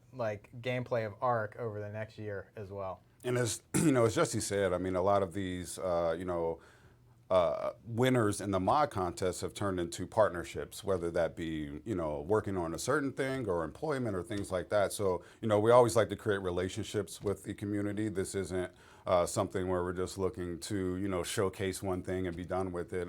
gameplay of ARK over the next year as well. And as as Jesse said, a lot of these winners in the mod contest have turned into partnerships, whether that be working on a certain thing or employment or things like that. So we always like to create relationships with the community. This isn't something where we're just looking to showcase one thing and be done with it.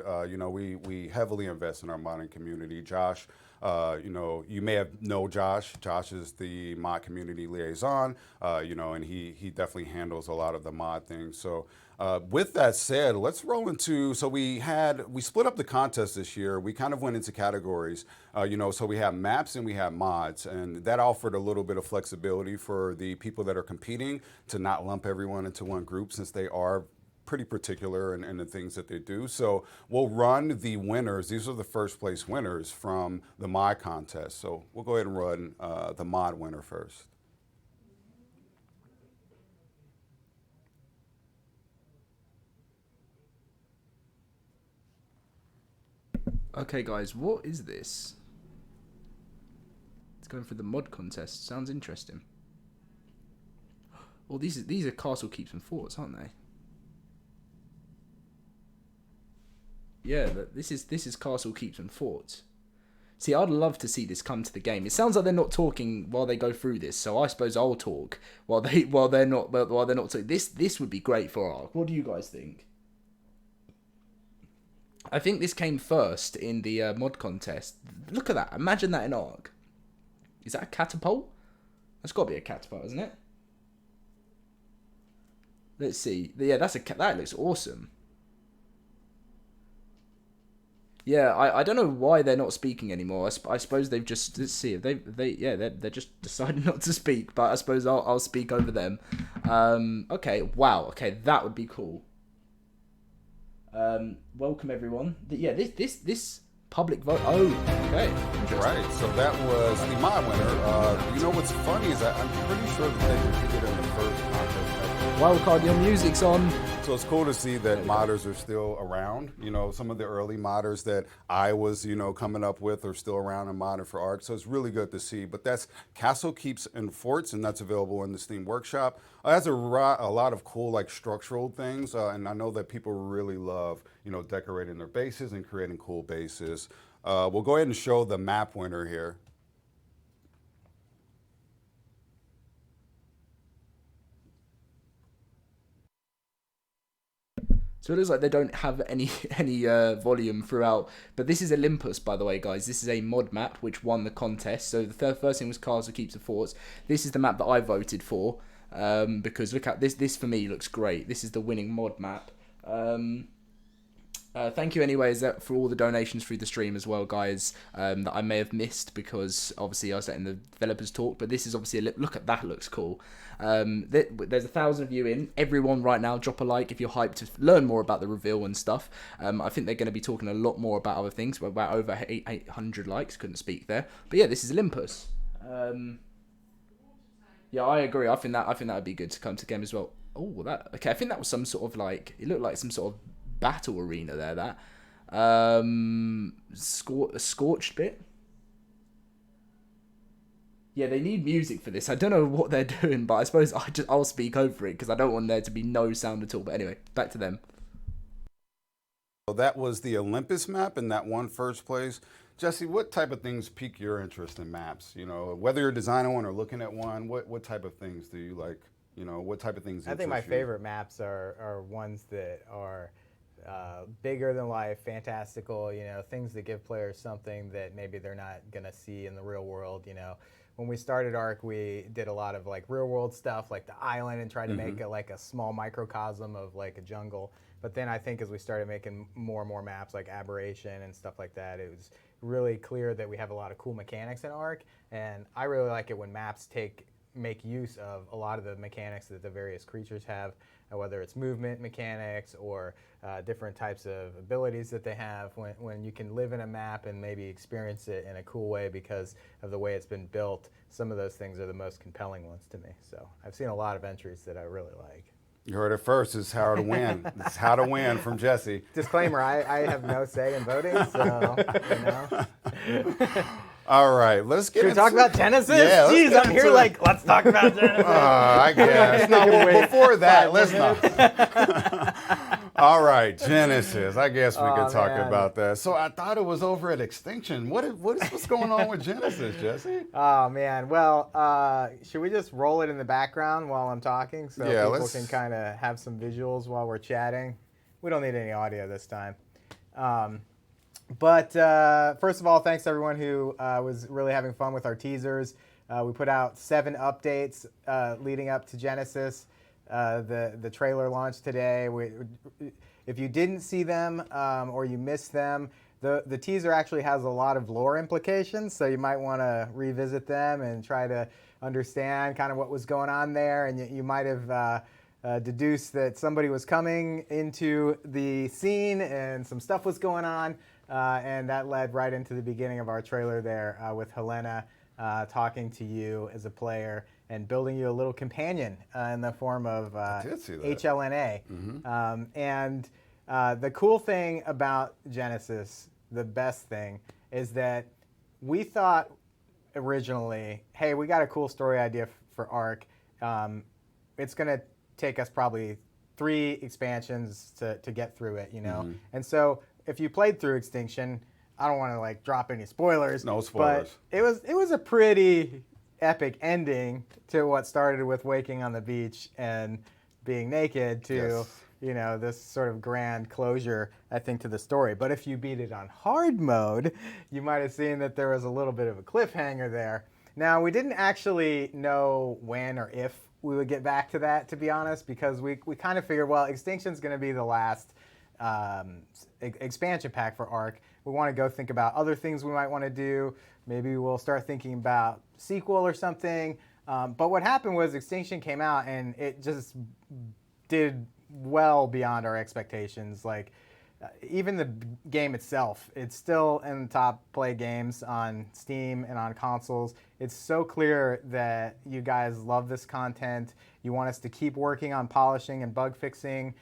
We heavily invest in our modding community. Josh, you may have known Josh. Josh is the mod community liaison, and he definitely handles a lot of the mod things. So with that said, let's roll into, so we split up the contest this year. We kind of went into categories, so we have maps and we have mods, and that offered a little bit of flexibility for the people that are competing to not lump everyone into one group since they are pretty particular in the things that they do. So we'll run the winners. These are the first place winners from the mod contest. So we'll go ahead and run the mod winner first. Okay, guys, what is this? It's going for the mod contest. Sounds interesting. Well, these are castle keeps and forts, aren't they? Yeah, this is castle keeps and forts. See, I'd love to see this come to the game. It sounds like they're not talking while they go through this, so I suppose I'll talk while they're not talking. This would be great for ARK. What do you guys think? I think this came first in the mod contest. Look at that! Imagine that in ARK. Is that a catapult? That's got to be a catapult, isn't it? Let's see. Yeah, that looks awesome. Yeah, I don't know why they're not speaking anymore. I suppose they've just, let's see, if they're just deciding not to speak, but I suppose I'll speak over them. Okay, wow, okay, that would be cool. Welcome everyone. Yeah, this public vote. Oh, okay. Right, so that was the mod winner. You know what's funny is that I'm pretty sure that they competed in the first contest. Wildcard, your music's on. So it's cool to see that modders are still around. You know, some of the early modders that I was, coming up with are still around and modding for ARK. So it's really good to see. But that's Castle Keeps and Forts, and that's available in the Steam Workshop. It has a lot of cool, like, structural things. And I know that people really love, decorating their bases and creating cool bases. We'll go ahead and show the map winner here. So it looks like they don't have any volume throughout. But this is Olympus, by the way, guys. This is a mod map which won the contest. So the first thing was Castle Keeps and Forts. This is the map that I voted for. Because look at this. This for me looks great. This is the winning mod map. Thank you anyways for all the donations through the stream as well, guys, that I may have missed because obviously I was letting the developers talk, but this is obviously look at that, looks cool. There's 1,000 of you in. Everyone right now, drop a like if you're hyped to learn more about the reveal and stuff. I think they're going to be talking a lot more about other things, but about over 800 likes, couldn't speak there. But yeah, this is Olympus. Yeah, I agree. I think that would be good to come to the game as well. Oh, okay. I think that was some sort of it looked like some sort of battle arena there. That scorched bit. Yeah, they need music for this. I don't know what they're doing, but I suppose I'll speak over it because I don't want there to be no sound at all. But anyway, back to them. So that was the Olympus map, and that won first place. Jesse, what type of things pique your interest in maps? Whether you're designing one or looking at one, what type of things do you like? What type of things? I think my favorite maps are ones that are bigger than life, fantastical, things that give players something that maybe they're not going to see in the real world. When we started ARK, we did a lot of real world stuff like the island and tried to make it like a small microcosm of like a jungle. But then I think as we started making more and more maps like Aberration and stuff like that, it was really clear that we have a lot of cool mechanics in ARK. And I really like it when maps make use of a lot of the mechanics that the various creatures have, whether it's movement mechanics or different types of abilities that they have. When you can live in a map and maybe experience it in a cool way because of the way it's been built, some of those things are the most compelling ones to me. So I've seen a lot of entries that I really like. You heard it first. It's how to win. It's how to win from Jesse. Disclaimer, I have no say in voting, so, All right, let's get Should we talk about Genesis? Yeah, Jeez, I'm here let's talk about Genesis. I guess. No, well, before that, let's not. All right, Genesis. I guess we could talk about that. So I thought it was over at Extinction. What's going on with Genesis, Jesse? Oh, man. Well, should we just roll it in the background while I'm talking so people can kind of have some visuals while we're chatting? We don't need any audio this time. But first of all, thanks to everyone who was really having fun with our teasers. We put out 7 updates leading up to Genesis. The trailer launched today. If you didn't see them or you missed them, the teaser actually has a lot of lore implications, so you might want to revisit them and try to understand kind of what was going on there. And you might have deduced that somebody was coming into the scene and some stuff was going on. And that led right into the beginning of our trailer there with Helena talking to you as a player and building you a little companion in the form of HLN-A. And the cool thing about Genesis, the best thing, is that we thought originally, hey, we got a cool story idea for ARK. It's going to take us probably 3 expansions to get through it, you know? And so if you played through Extinction, I don't want to like drop any spoilers. No spoilers. But it was a pretty epic ending to what started with waking on the beach and being naked to, Yes. you know, this sort of grand closure, I think, to the story. But if you beat it on hard mode, you might have seen that there was a little bit of a cliffhanger there. Now, we didn't actually know when or if we would get back to that, to be honest, because we kind of figured, well, Extinction's going to be the last expansion pack for ARK. We want to go think about other things we might want to do. Maybe we'll start thinking about sequel or something. But what happened was Extinction came out and it just did well beyond our expectations. Like even the game itself, it's still in the top play games on Steam and on consoles. It's so clear that you guys love this content. You want us to keep working on polishing and bug fixing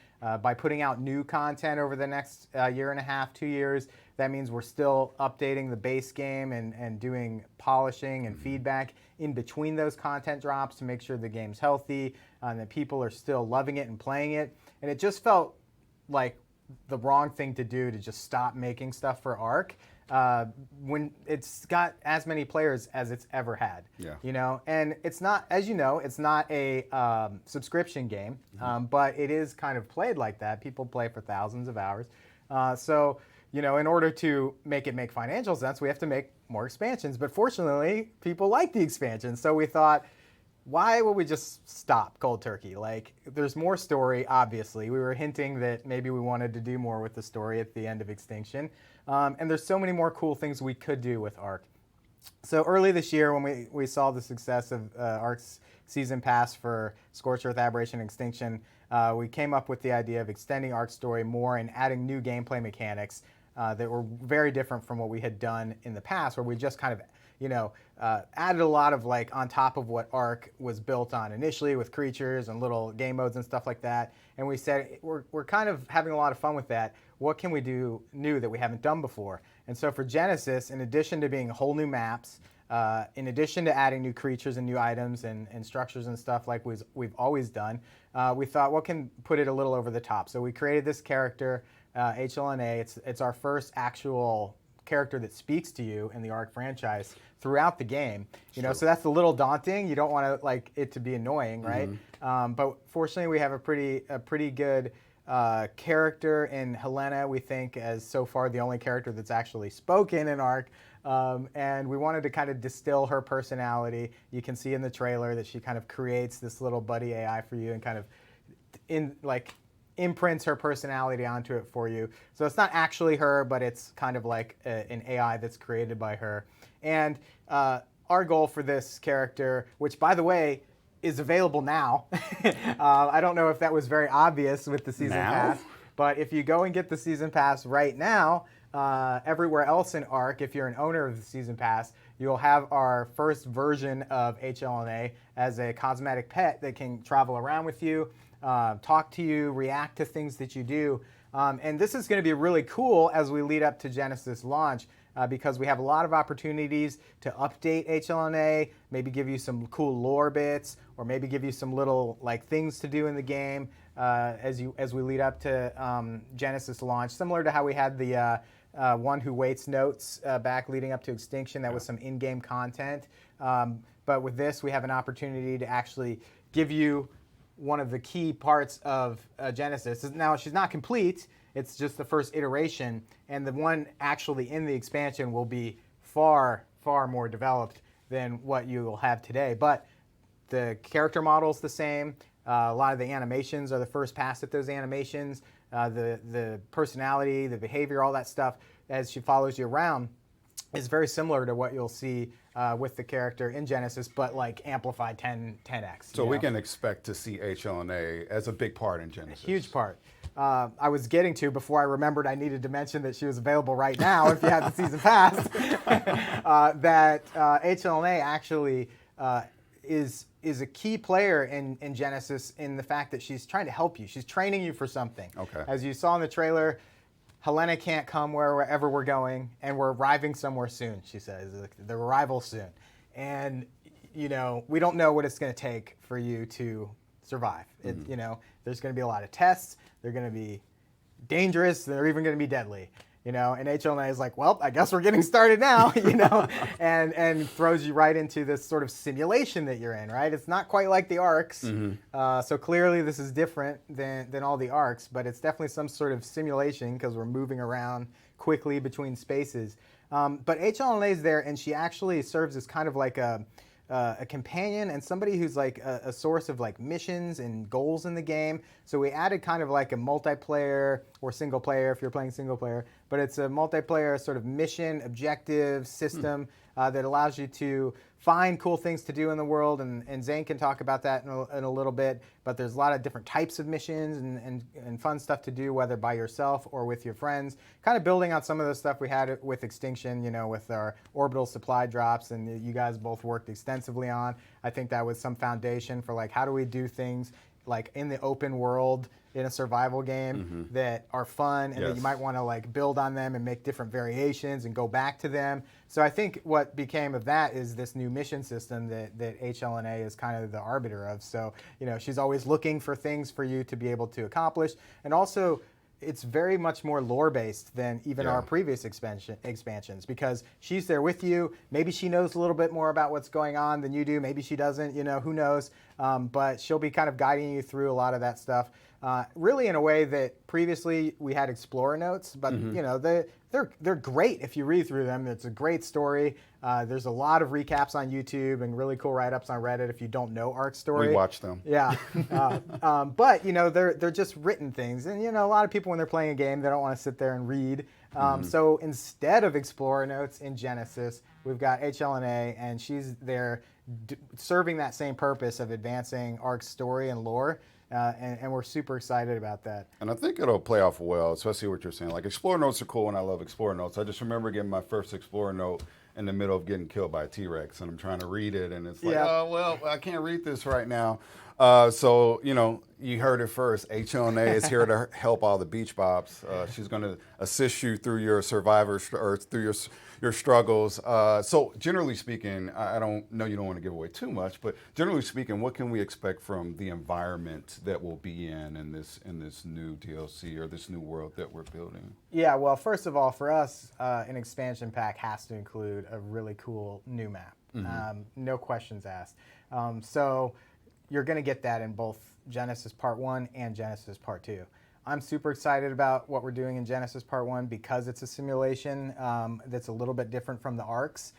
by putting out new content over the next year and a half, 2 years. That means we're still updating the base game and doing polishing and feedback in between those content drops to make sure the game's healthy and that people are still loving it and playing it. And it just felt like the wrong thing to do to just stop making stuff for ARK when it's got as many players as it's ever had. Yeah. You know, and it's not, as you know, it's not a subscription game, but it is kind of played like that. People play for thousands of hours. So, you know, in order to make it make financial sense, we have to make more expansions. But fortunately, people like the expansions. So we thought, why would we just stop cold turkey? Like, there's more story, obviously. We were hinting that maybe we wanted to do more with the story at the end of Extinction. And there's so many more cool things we could do with ARK. So early this year, when we saw the success of ARK's Season Pass for Scorched Earth, Aberration, and Extinction, we came up with the idea of extending ARK's story more and adding new gameplay mechanics that were very different from what we had done in the past, where we just kind of, you know, added a lot of like on top of what ARK was built on initially with creatures and little game modes and stuff like that. And we said, we're kind of having a lot of fun with that. What can we do new that we haven't done before? And so for Genesis, in addition to being whole new maps, in addition to adding new creatures and new items and structures and stuff like we've always done, we thought, what can put it a little over the top? So we created this character, HLN-A. It's our first actual character that speaks to you in the ARK franchise throughout the game. You know, so that's a little daunting. You don't want to like it to be annoying, right? But fortunately, we have a pretty good character in Helena. We think as so far the only character that's actually spoken in ARK. And we wanted to kind of distill her personality. You can see in the trailer that she kind of creates this little buddy AI for you and kind of imprints her personality onto it for you. So it's not actually her, but it's kind of like an AI that's created by her. And our goal for this character, which by the way is available now, I don't know if that was very obvious with the Season Pass, but if you go and get the Season Pass right now, everywhere else in ARK, if you're an owner of the Season Pass, you'll have our first version of HLN-A as a cosmetic pet that can travel around with you, talk to you, react to things that you do. And this is going to be really cool as we lead up to Genesis launch because we have a lot of opportunities to update HLN-A, maybe give you some cool lore bits, or maybe give you some little like things to do in the game as we lead up to Genesis launch, similar to how we had the One Who Waits notes back leading up to Extinction. That was some in-game content. But with this, we have an opportunity to actually give you one of the key parts of Genesis. Now, she's not complete. It's just the first iteration. And the one actually in the expansion will be far, far more developed than what you will have today. But the character model's the same. A lot of the animations are the first pass at those animations. The personality, the behavior, all that stuff as she follows you around is very similar to what you'll see with the character in Genesis, but like amplified 10x. So we can expect to see HLN-A as a big part in Genesis. A huge part. I was getting to before I remembered I needed to mention that she was available right now if you have the Season Pass, that HLN-A actually is a key player in Genesis in the fact that she's trying to help you. She's training you for something. Okay. As you saw in the trailer, Helena can't come wherever we're going, and we're arriving somewhere soon, she says. The arrival soon. and we don't know what it's going to take for you to survive. There's going to be a lot of tests. They're going to be dangerous. They're even going to be deadly. And HLN-A is like, well, I guess we're getting started now, and throws you right into this sort of simulation that you're in, right? It's not quite like the ARKS, so clearly this is different than all the ARKS, but it's definitely some sort of simulation because we're moving around quickly between spaces. But HLN-A is there, and she actually serves as kind of like a companion and somebody who's like a source of like missions and goals in the game. So we added kind of like a multiplayer or single player if you're playing single player, but it's a multiplayer sort of mission objective system that allows you to find cool things to do in the world. And Zane can talk about that in a little bit, but there's a lot of different types of missions and fun stuff to do, whether by yourself or with your friends. Kind of building on some of the stuff we had with Extinction, with our orbital supply drops, and you guys both worked extensively on. I think that was some foundation for like, how do we do things like in the open world in a survival game that are fun and that you might want to like build on them and make different variations and go back to them. So I think what became of that is this new mission system that HLN-A is kind of the arbiter of. So, she's always looking for things for you to be able to accomplish. And also, it's very much more lore-based than even our previous expansions because she's there with you. Maybe she knows a little bit more about what's going on than you do. Maybe she doesn't, who knows. But she'll be kind of guiding you through a lot of that stuff. Really in a way that previously we had Explorer notes, but they're great if you read through them. It's a great story. There's a lot of recaps on YouTube and really cool write-ups on Reddit if you don't know ARK's story. We watch them. Yeah. But, they're just written things. And, a lot of people when they're playing a game, they don't want to sit there and read. So instead of Explorer notes in Genesis, we've got HLN-A, and she's there serving that same purpose of advancing ARK's story and lore. And we're super excited about that. And I think it'll play off well, especially what you're saying. Like, Explorer notes are cool, and I love Explorer notes. I just remember getting my first Explorer note in the middle of getting killed by a T-Rex, and I'm trying to read it, and it's like, oh, well, I can't read this right now. So, you heard it first. HLN-A is here to help all the beach bobs. She's going to assist you through your or through your struggles. So generally speaking, I don't know you don't want to give away too much, but generally speaking, what can we expect from the environment that we'll be in this new DLC or this new world that we're building? Yeah, well, first of all, for us, an expansion pack has to include a really cool new map. No questions asked. So you're going to get that in both Genesis Part 1 and Genesis Part 2. I'm super excited about what we're doing in Genesis Part 1 because it's a simulation that's a little bit different from the ARKS.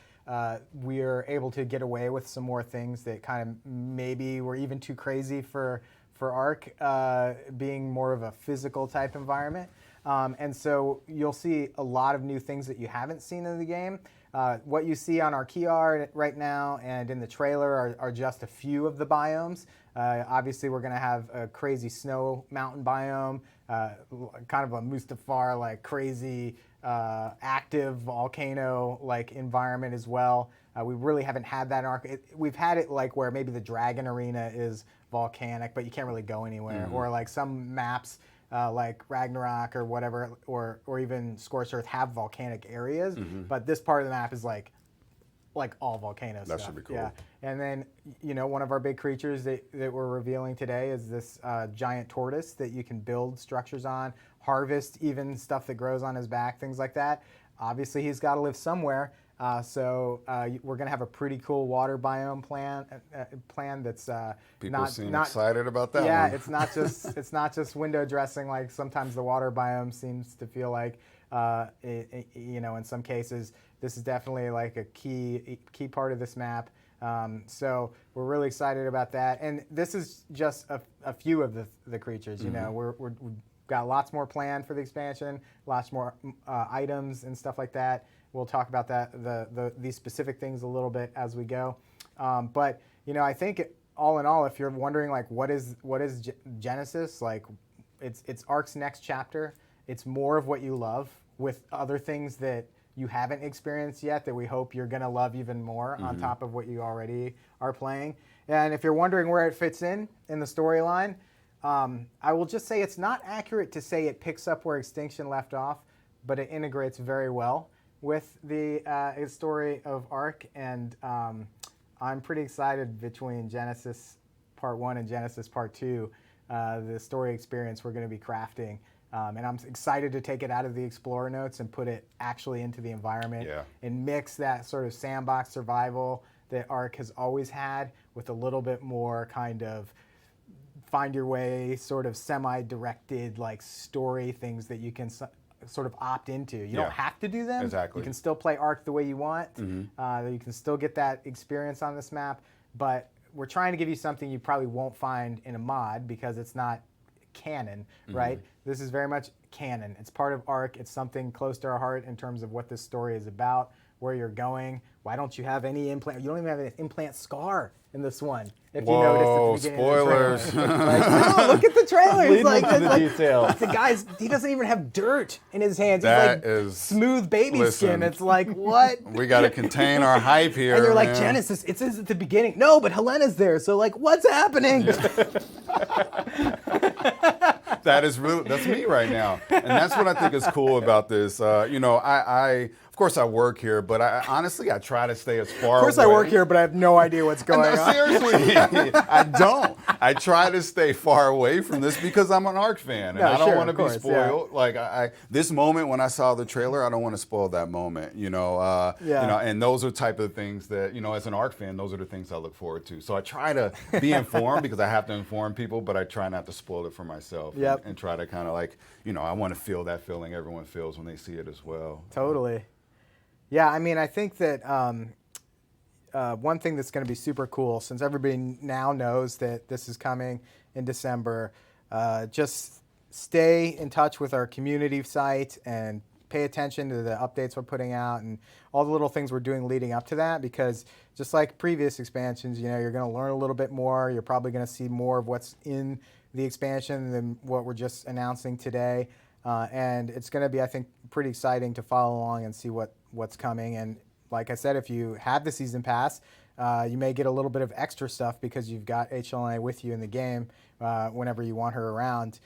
We're able to get away with some more things that kind of maybe were even too crazy for ARK, being more of a physical type environment. And so you'll see a lot of new things that you haven't seen in the game. What you see on our key art right now and in the trailer are just a few of the biomes. Obviously, we're going to have a crazy snow mountain biome, kind of a Mustafar, like crazy active volcano like environment as well. We really haven't had that in ARK. We've had it like where maybe the Dragon Arena is volcanic, but you can't really go anywhere. Or like some maps like Ragnarok or whatever, or even Scorched Earth have volcanic areas, but this part of the map is like all volcano stuff. That should be cool. Yeah. And then, one of our big creatures that we're revealing today is this giant tortoise that you can build structures on, harvest even stuff that grows on his back, things like that. Obviously, he's got to live somewhere. So we're going to have a pretty cool water biome plan that's people seem excited about that. Yeah, one. it's not just window dressing like sometimes the water biome seems to feel like. In some cases, this is definitely like a key part of this map. So we're really excited about that. And this is just a few of the creatures. We've got lots more planned for the expansion, lots more items and stuff like that. We'll talk about that, these specific things a little bit as we go. But I think all in all, if you're wondering like what is Genesis, like it's ARK's next chapter. It's more of what you love with other things that you haven't experienced yet that we hope you're going to love even more on top of what you already are playing. And if you're wondering where it fits in the storyline, I will just say it's not accurate to say it picks up where Extinction left off, but it integrates very well with the story of ARK. And I'm pretty excited between Genesis Part 1 and Genesis Part 2, the story experience we're going to be crafting. And I'm excited to take it out of the Explorer notes and put it actually into the environment and mix that sort of sandbox survival that ARK has always had with a little bit more kind of find your way, sort of semi-directed like story things that you can sort of opt into. You don't have to do them. Exactly. You can still play ARK the way you want. You can still get that experience on this map, but we're trying to give you something you probably won't find in a mod because it's not canon, right? This is very much canon. It's part of ARK. It's something close to our heart in terms of what this story is about, where you're going. Why don't you have any implant? You don't even have an implant scar in this one. If you noticed at the beginning spoilers. of the trailer. Like, no, look at the trailer. It's like, into the details. the guy's, he doesn't even have dirt in his hands. That He's like is- smooth baby listen. skin. It's like, what? We got to contain our hype here. And you're like, man. Genesis, it says at the beginning. No, but Helena's there. So like, what's happening? That is really, that's me right now. And that's what I think is cool about this. You know, I of course I work here, but honestly, I try to stay as far away. Of course I work here, but I have no idea what's going No, on. seriously, I don't. I try to stay far away from this because I'm an ARK fan, and No, I don't sure, want to of be course, spoiled. Like this moment when I saw the trailer, I don't want to spoil that moment. You know, you know, and those are type of things that, you know, as an ARK fan, those are the things I look forward to. So I try to be informed because I have to inform people, but I try not to spoil it for myself. And try to kind of like, you know, I want to feel that feeling everyone feels when they see it as well. Totally. Yeah, I mean, I think that one thing that's going to be super cool, since everybody now knows that this is coming in December, just stay in touch with our community site and pay attention to the updates we're putting out and all the little things we're doing leading up to that, because just like previous expansions, you know, you're going to learn a little bit more. You're probably going to see more of what's in the expansion than what we're just announcing today. And it's going to be, I think, pretty exciting to follow along and see what's coming. And like I said, if you have the season pass, you may get a little bit of extra stuff because you've got HLN-A with you in the game whenever you want her around.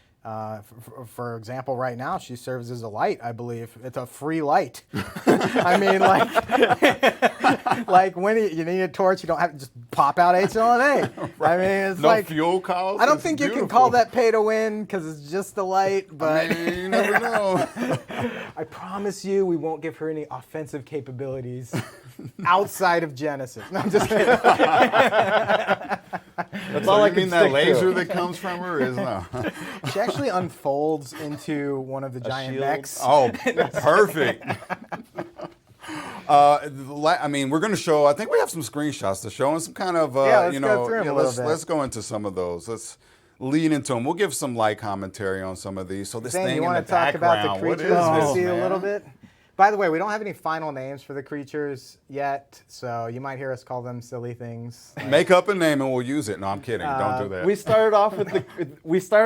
For example, right now she serves as a light, I believe. It's a free light. I mean, like, like when you need a torch, you don't have to just pop out HLN-A. I mean, it's No like fuel cost. I don't It's think you can beautiful. call that pay to win because it's just a light. But I mean, you never know. I promise you, we won't give her any offensive capabilities outside of Genesis. No, I'm just kidding. That's So all I you can mean that stick laser to. that comes from her is no. She actually unfolds into one of the giant shield? mechs. Oh, perfect. I mean, we're going to show. I think we have some screenshots to show and some kind of, let's you go know, through 'em a little bit. let's go into some of those. Let's lead into them. We'll give some light commentary on some of these. So this Zane, thing you in want the to talk about background, the what creatures is we this, see a man? little bit? By the way, we don't have any final names for the creatures yet, so you might hear us call them silly things. Make up a name and we'll use it. No, I'm kidding. Don't do that. We started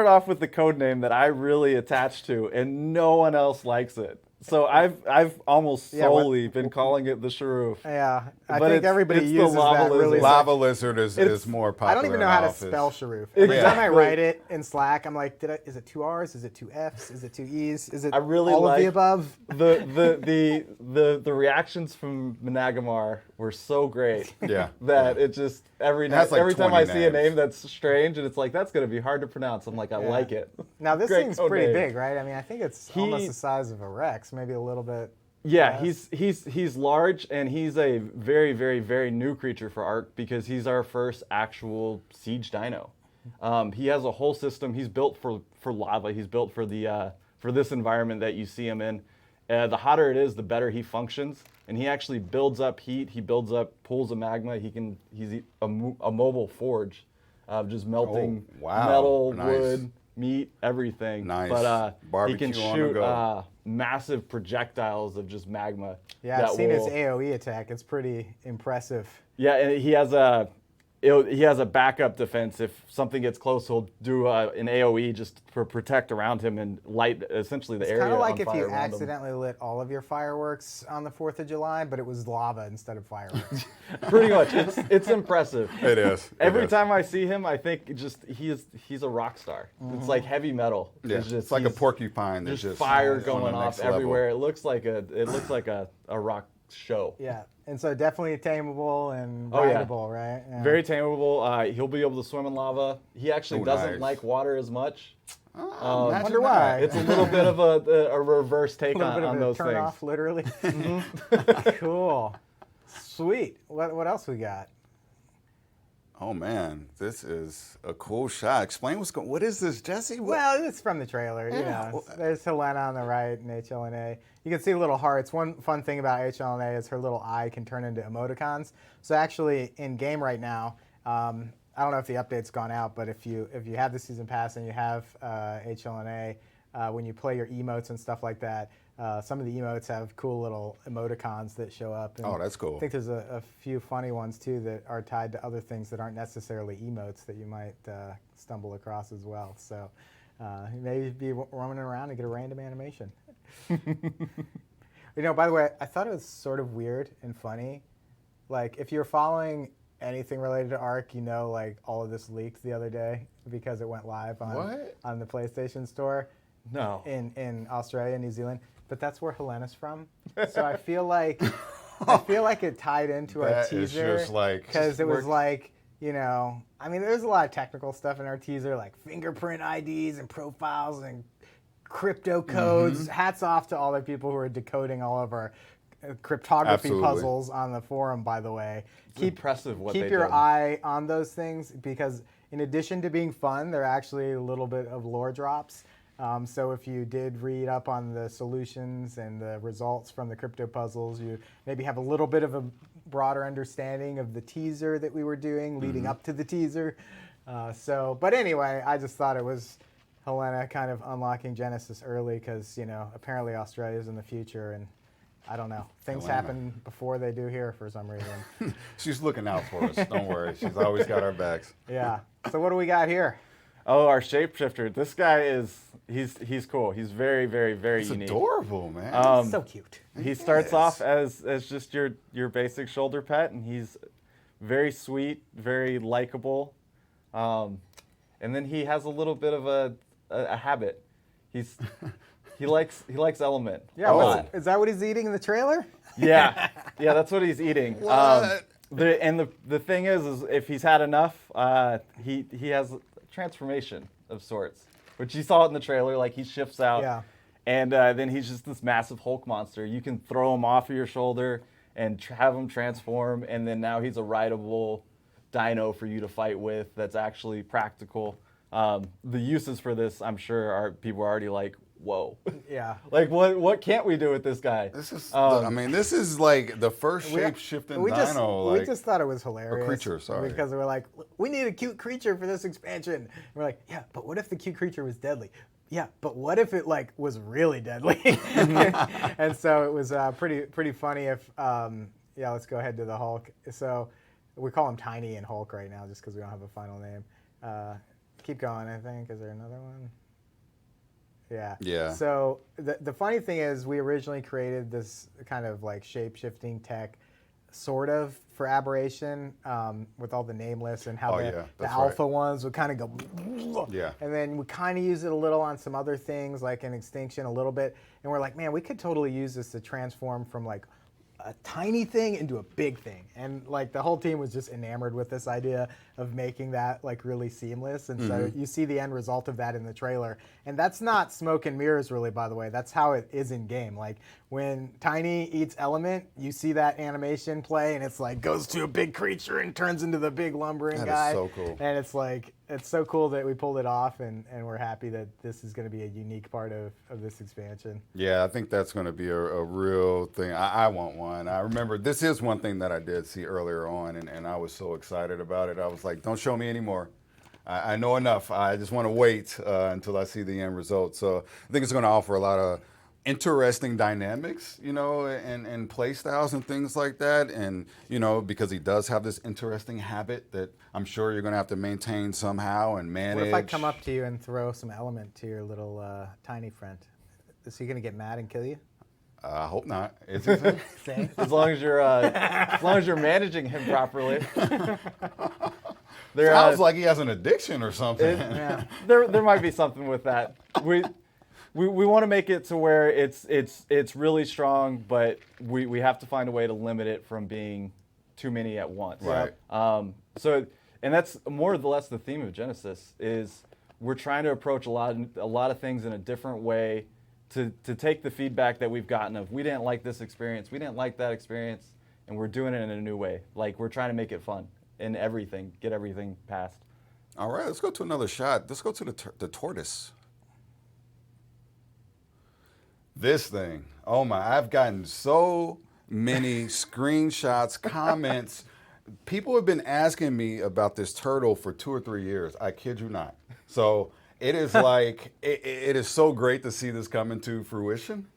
off with the code name that I really attached to, and no one else likes it. So I've almost solely been calling it the Sharoof. Yeah, I But think it's everybody the uses lava that really. lizard. Lava lizard is more popular. I don't even know in how to office. spell Sharoof. Every time I Exactly. write it in Slack, I'm like, is it 2 R's? Is it 2 F's? Is it 2 E's? Is it I really all of like the above? the reactions from Managamar were so great. Yeah. That it just every has like time 20 I see a names. name that's strange and it's like that's gonna be hard to pronounce. I'm like, I like it. Now this Great thing's code pretty name. big, right? I mean, I think it's almost the size of a Rex, maybe a little bit. Yeah, Yes. he's large and he's a very, very, very new creature for ARK because he's our first actual siege dino. He has a whole system. He's built for lava. He's built for for this environment that you see him in. The hotter it is, the better he functions. And he actually builds up heat. He builds up pools of magma. He's a mobile forge, just melting wow. metal, Nice. wood, meat, everything. Nice. But he Barbecue can on the shoot go. massive projectiles of just magma. Yeah, I've that seen his will- AoE attack. It's pretty impressive. Yeah, and he has a backup defense. If something gets close, he'll do an AoE just to protect around him and light essentially the It's area kind of like on if fire you around him. accidentally lit all of your fireworks on the 4th of July, but it was lava instead of fireworks. Pretty much, it's impressive. It is. Every time I see him, I think just he's a rock star. It's like heavy metal. Yeah. It's like a he's porcupine. just That's fire on the going next off level. everywhere. It looks like a rock show. Yeah, And so definitely tameable and Oh, yeah. rideable, right? Yeah. Very tameable. He'll be able to swim in lava. He actually Oh, doesn't nice. like water as much. Imagine wonder why. that. It's a little bit of a reverse take a little bit on of a those turn things. off, literally. Cool. Sweet. What else we got? Oh man, this is a cool shot. Explain what is this, Jesse? Well, it's from the trailer. You Yeah. know, there's HLN-A on the right and HLN-A. You can see little hearts. One fun thing about HLN-A is her little eye can turn into emoticons. So actually, in game right now, I don't know if the update's gone out, but if you have the season pass and you have HLN-A, when you play your emotes and stuff like that, some of the emotes have cool little emoticons that show up. And Oh, that's cool. I think there's a few funny ones too that are tied to other things that aren't necessarily emotes that you might stumble across as well. So you may be roaming around and get a random animation. You know, by the way, I thought it was sort of weird and funny. Like, if you're following anything related to ARK, you know, like, all of this leaked the other day because it went live on the PlayStation Store No. in Australia and New Zealand. But that's where Helena's from. So I feel like it tied into our That is teaser. just like- Because it was like, you know, I mean, there's a lot of technical stuff in our teaser, like fingerprint IDs and profiles and crypto codes. Mm-hmm. Hats off to all the people who are decoding all of our cryptography Absolutely. puzzles on the forum, by the way. Impressive what Keep they your did. eye on those things because in addition to being fun, they're actually a little bit of lore drops. So if you did read up on the solutions and the results from the crypto puzzles, you maybe have a little bit of a broader understanding of the teaser that we were doing leading up to the teaser. But anyway, I just thought it was Helena kind of unlocking Genesis early because, you know, apparently Australia's in the future and I don't know. Things Helena. happen before they do here for some reason. She's looking out for us. Don't worry. She's always got our backs. Yeah. So what do we got here? Oh, our shapeshifter. This guy he's cool. He's very, very, very It's unique. adorable, man. So cute. He starts off as just your basic shoulder pet, and he's very sweet, very likable, and then he has a little bit of a habit. He likes element. Yeah. a Oh. lot. Is that what he's eating in the trailer? Yeah, that's what he's eating. What? The thing is if he's had enough, he has a transformation of sorts, which you saw it in the trailer. Like he shifts out, Yeah. and then he's just this massive Hulk monster. You can throw him off of your shoulder and have him transform, and then now he's a rideable dino for you to fight with. That's actually practical. The uses for this, I'm sure, people are already like, whoa. Yeah. Like what can't we do with this guy? This is, I mean, this is like the first shape-shifting dino. We just thought it was hilarious. creature, sorry. Because we were like, we need a cute creature for this expansion. And we're like, yeah, but what if the cute creature was deadly? Yeah, but what if it like was really deadly? And so it was pretty funny if, let's go ahead to the Hulk. So we call him Tiny and Hulk right now just because we don't have a final name. Keep going, I think. Is there another one? Yeah. Yeah. So the funny thing is we originally created this kind of like shape-shifting tech sort of for Aberration with all the nameless and how Oh, the yeah, that's alpha ones would kind of go Yeah. and then we kind of use it a little on some other things like in Extinction a little bit and we're like, man, we could totally use this to transform from like a tiny thing into a big thing. And like the whole team was just enamored with this idea of making that like really seamless. And so you see the end result of that in the trailer. And that's not smoke and mirrors really, by the way. That's how it is in game. Like when Tiny eats Element, you see that animation play and it's like goes to a big creature and turns into the big lumbering That is guy. so cool. And it's like, it's so cool that we pulled it off and we're happy that this is going to be a unique part of this expansion. Yeah, I think that's going to be a real thing. I want one. I remember this is one thing that I did see earlier on, and I was so excited about it. I was like, don't show me anymore. I know enough. I just want to wait until I see the end result. So I think it's going to offer a lot of interesting dynamics, you know, and play styles and things like that. And, you know, because he does have this interesting habit that I'm sure you're going to have to maintain somehow and manage. What if I come up to you and throw some Element to your little Tiny friend? Is he going to get mad and kill you? I hope not. Is he? Same. As long as you're managing him properly. Sounds like he has an addiction or something. Yeah. There might be something with that. we want to make it to where it's really strong, but we have to find a way to limit it from being too many at once. Right. So, and that's more or less the theme of Genesis is we're trying to approach a lot of things in a different way to take the feedback that we've gotten of we didn't like this experience, we didn't like that experience, and we're doing it in a new way. Like we're trying to make it fun in everything, get everything passed. All right, let's go to another shot. Let's go to the tortoise. This thing, oh my, I've gotten so many screenshots, comments. People have been asking me about this turtle for 2 or 3 years. I kid you not. So it is like, it is so great to see this coming to fruition.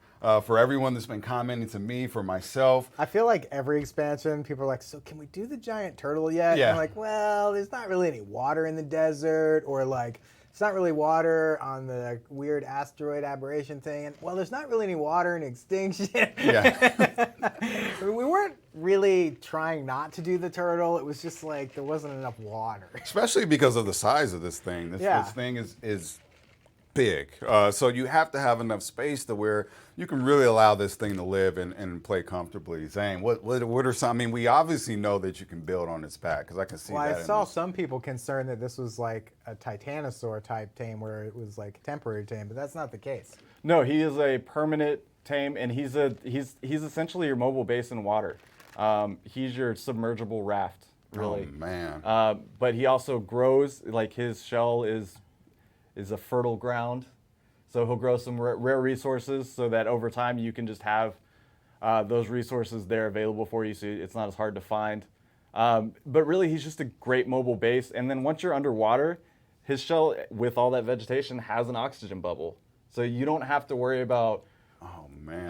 For everyone that's been commenting to me, for myself. I feel like every expansion, people are like, so can we do the giant turtle yet? Yeah. And I'm like, well, there's not really any water in the desert, or like, it's not really water on the weird asteroid aberration thing. And well, there's not really any water in extinction. Yeah. We weren't really trying not to do the turtle. It was just like there wasn't enough water. Especially because of the size of this thing. This thing is big. So you have to have enough space to where you can really allow this thing to live and play comfortably. Zane, what are some? I mean, we obviously know that you can build on its back because I can see Well, that. I saw some people concerned that this was like a Titanosaur type tame where it was like a temporary tame, but that's not the case. No, he is a permanent tame, and he's essentially your mobile base in water. He's your submergible raft, really. Oh man. But he also grows. Like his shell is a fertile ground, so he'll grow some rare resources, so that over time you can just have those resources there available for you, so it's not as hard to find. But really, he's just a great mobile base. And then once you're underwater, his shell, with all that vegetation, has an oxygen bubble, so you don't have to worry about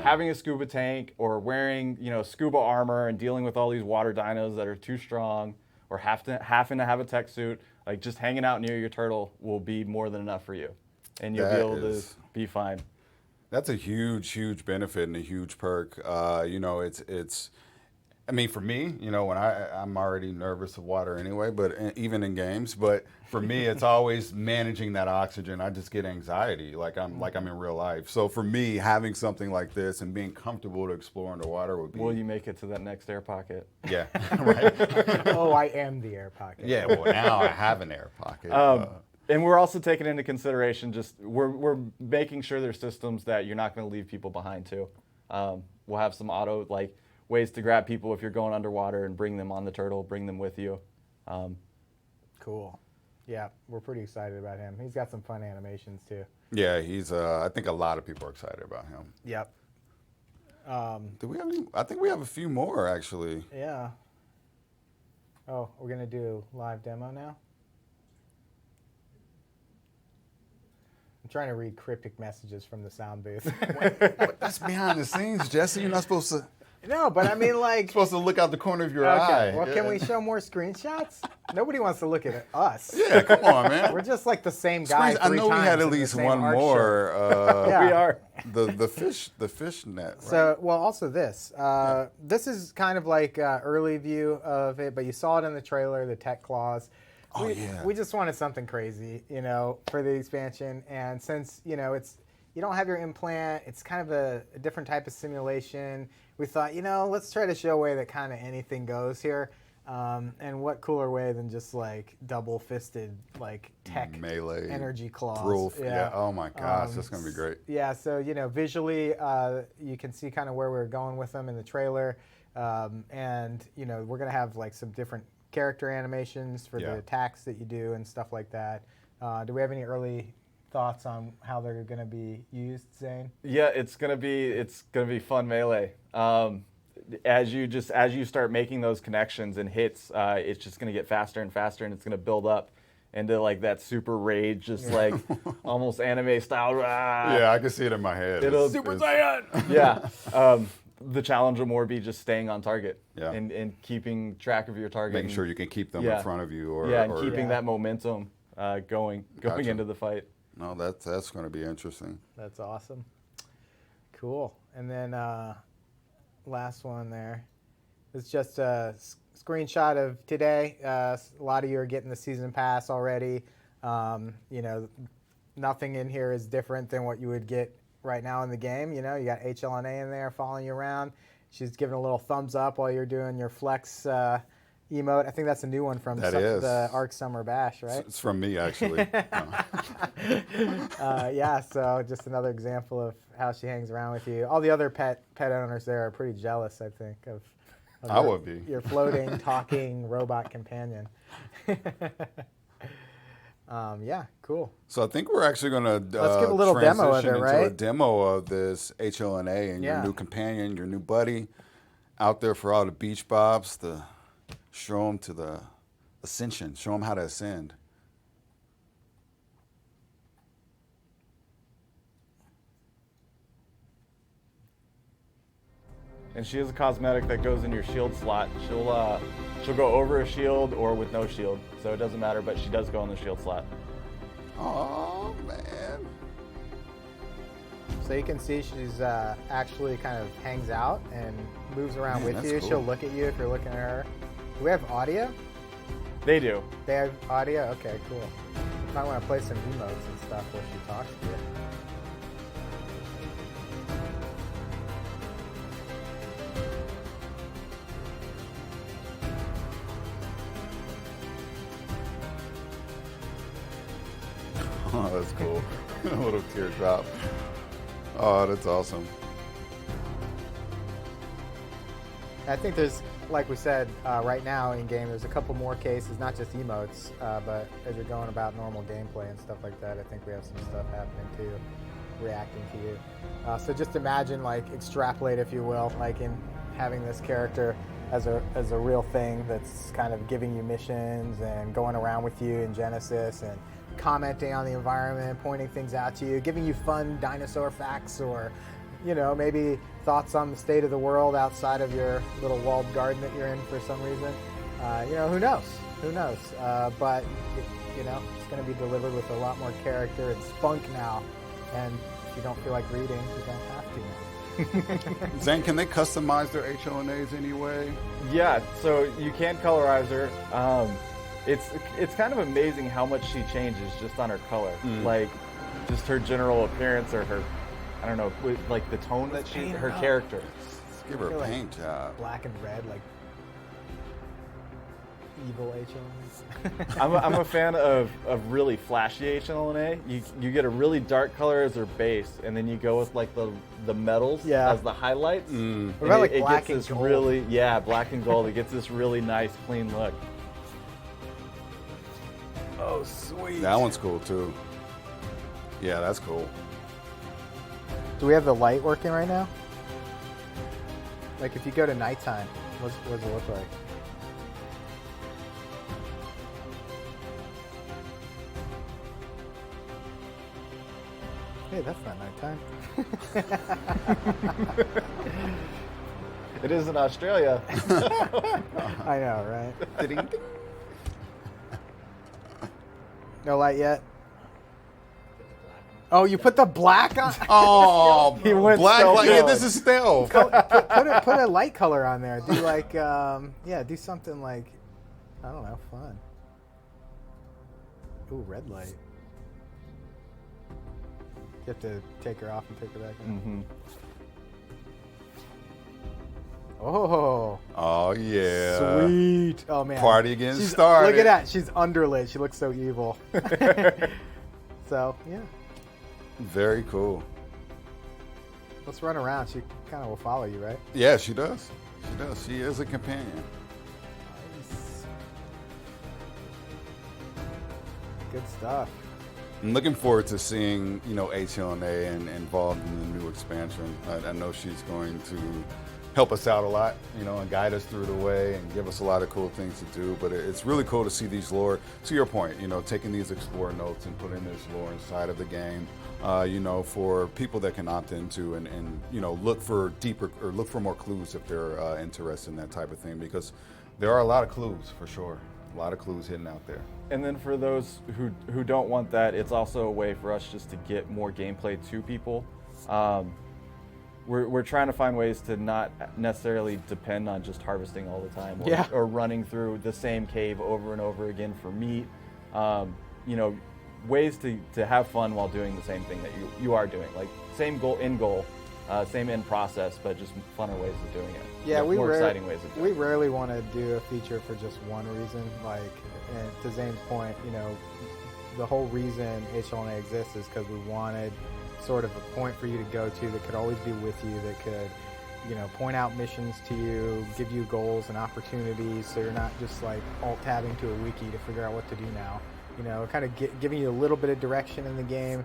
having a scuba tank or wearing scuba armor and dealing with all these water dinos that are too strong, or having to have a tech suit. Like just hanging out near your turtle will be more than enough for you, and you'll be able to be fine. That's a huge benefit and a huge perk. It's. I mean, for me, when I'm already nervous of water anyway, but even in games. But for me, it's always managing that oxygen. I just get anxiety, like I'm in real life. So for me, having something like this and being comfortable to explore underwater would be. Will you make it to that next air pocket? Yeah, right. Oh, I am the air pocket. Yeah, well now I have an air pocket. And we're also taking into consideration we're making sure there's systems that you're not going to leave people behind too. We'll have some auto ways to grab people if you're going underwater and bring them on the turtle, bring them with you. Cool. Yeah, we're pretty excited about him. He's got some fun animations too. Yeah, he's. I think a lot of people are excited about him. Yep. Do we have any? I think we have a few more actually. Yeah. Oh, we're gonna do live demo now. I'm trying to read cryptic messages from the sound booth. That's behind the scenes, Jesse. You're not supposed to. No, but I mean, like. Supposed to look out the corner of your eye. Well, can we show more screenshots? Nobody wants to look at us. Yeah, come on, man. We're just like the same guy. I know we had at least one more. Yeah. We are. The fish net. Right? So, well, also this. This is kind of like early view of it, but you saw it in the trailer, the tech claws. We just wanted something crazy, for the expansion. And since, it's you don't have your implant, it's kind of a different type of simulation. We thought, let's try to show a way that kind of anything goes here. And what cooler way than just like double-fisted tech melee energy claws. Yeah. Oh my gosh, that's gonna be great. Yeah. So visually, you can see kind of where we're going with them in the trailer, and we're gonna have some different character animations for the attacks that you do and stuff like that. Do we have any early thoughts on how they're gonna be used, Zane? Yeah, it's gonna be fun melee. As you start making those connections and hits, it's just gonna get faster and faster, and it's gonna build up into that super rage, just almost anime style. Yeah, I can see it in my head. Super Saiyan. Yeah. The challenge will more be just staying on target and keeping track of your target. Making sure you can keep them in front of you. And keeping that momentum going into the fight. No, that's going to be interesting. That's awesome. Cool. And then last one there. It's just a screenshot of today. A lot of you are getting the season pass already. nothing in here is different than what you would get right now in the game. You know, you got HLN-A in there following you around. She's giving a little thumbs up while you're doing your flex emote. I think that's a new one from the ARK Summer Bash, right? It's from me, actually. Yeah, so just another example of how she hangs around with you. All the other pet owners there are pretty jealous, I think, of I would be. Your floating, talking robot companion. Yeah, cool. So I think we're actually going to let's give a little demo of it, right? A demo of this HLN-A and your new companion, your new buddy, out there for all the beach bobs to show them to the ascension, show them how to ascend. And she has a cosmetic that goes in your shield slot. She'll go over a shield or with no shield, so it doesn't matter, but she does go in the shield slot. Oh, man. So you can see she's actually kind of hangs out and moves around with you. Cool. She'll look at you if you're looking at her. Do we have audio? They do. They have audio? Okay, cool. You might want to play some emotes and stuff while she talks to you. Oh, that's cool. A little teardrop. Oh, that's awesome. I think there's, like we said, right now in game, there's a couple more cases, not just emotes, but as you're going about normal gameplay and stuff like that, I think we have some stuff happening too, reacting to you. So just imagine, like, extrapolate, if you will, like in having this character as a real thing that's kind of giving you missions and going around with you in Genesis and commenting on the environment, pointing things out to you, giving you fun dinosaur facts, or, you know, maybe thoughts on the state of the world outside of your little walled garden that you're in for some reason. You know, who knows? Who knows? But, you know, it's going to be delivered with a lot more character and spunk now. And if you don't feel like reading, you don't have to now. Zane, can they customize their HLN-As anyway? Yeah, so you can colorize her. It's kind of amazing how much she changes just on her color. Like, just her general appearance, or her, I don't know, like the tone that her character. Let's give her a paint job. Black and red, like evil HLN. I'm a fan of really flashy HLN-A. You get a really dark color as her base, and then you go with like the metals as the highlights. What about like black and gold? Black and gold. It gets this really nice, clean look. Oh, sweet. That one's cool too. Yeah, that's cool. Do we have the light working right now? Like, if you go to nighttime, what does it look like? Hey, that's not nighttime. It is in Australia. I know, right? No light yet? Oh, you put the black on? Oh, He went black so light. Yeah, good. this is stealth. put a light color on there. Do like, do something like, I don't know, fun. Ooh, red light. You have to take her off and take her back on. Oh. Oh, yeah. Sweet. Oh, man. Party getting started. Look at that. She's underlit. She looks so evil. So, yeah. Very cool. Let's run around. She kind of will follow you, right? Yeah, she does. She does. She is a companion. Nice. Good stuff. I'm looking forward to seeing, HLN-A and involved in the new expansion. I know she's going to help us out a lot, and guide us through the way and give us a lot of cool things to do. But it's really cool to see these lore, to your point, taking these explore notes and putting this lore inside of the game, for people that can opt into and look for deeper or look for more clues if they're interested in that type of thing, because there are a lot of clues for sure. A lot of clues hidden out there. And then for those who don't want that, it's also a way for us just to get more gameplay to people. We're trying to find ways to not necessarily depend on just harvesting all the time, or running through the same cave over and over again for meat. ways to have fun while doing the same thing that you are doing. Like same goal, same end process, but just funner ways of doing it. Yeah, more exciting ways of doing it. We rarely want to do a feature for just one reason. Like, and to Zane's point, the whole reason HLN-A exists is because we wanted sort of a point for you to go to that could always be with you, that could, point out missions to you, give you goals and opportunities, so you're not just like alt-tabbing to a wiki to figure out what to do now. Kind of giving you a little bit of direction in the game,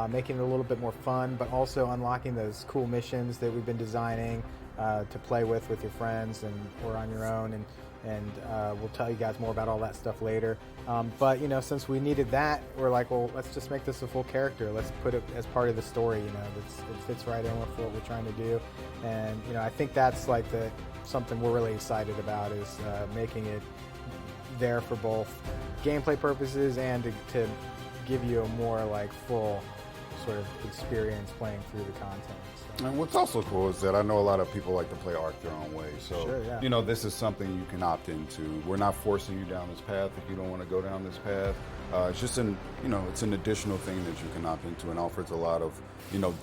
making it a little bit more fun, but also unlocking those cool missions that we've been designing to play with your friends or on your own, and we'll tell you guys more about all that stuff later. But since we needed that, we're like, well, let's just make this a full character. Let's put it as part of the story. It fits right in with what we're trying to do, and I think that's like something we're really excited about is making it there for both gameplay purposes and to give you a more like full sort of experience playing through the content. So. And what's also cool is that I know a lot of people like to play ARK their own way. So, sure, yeah. This is something you can opt into. We're not forcing you down this path if you don't want to go down this path. It's just it's an additional thing that you can opt into and offers a lot of,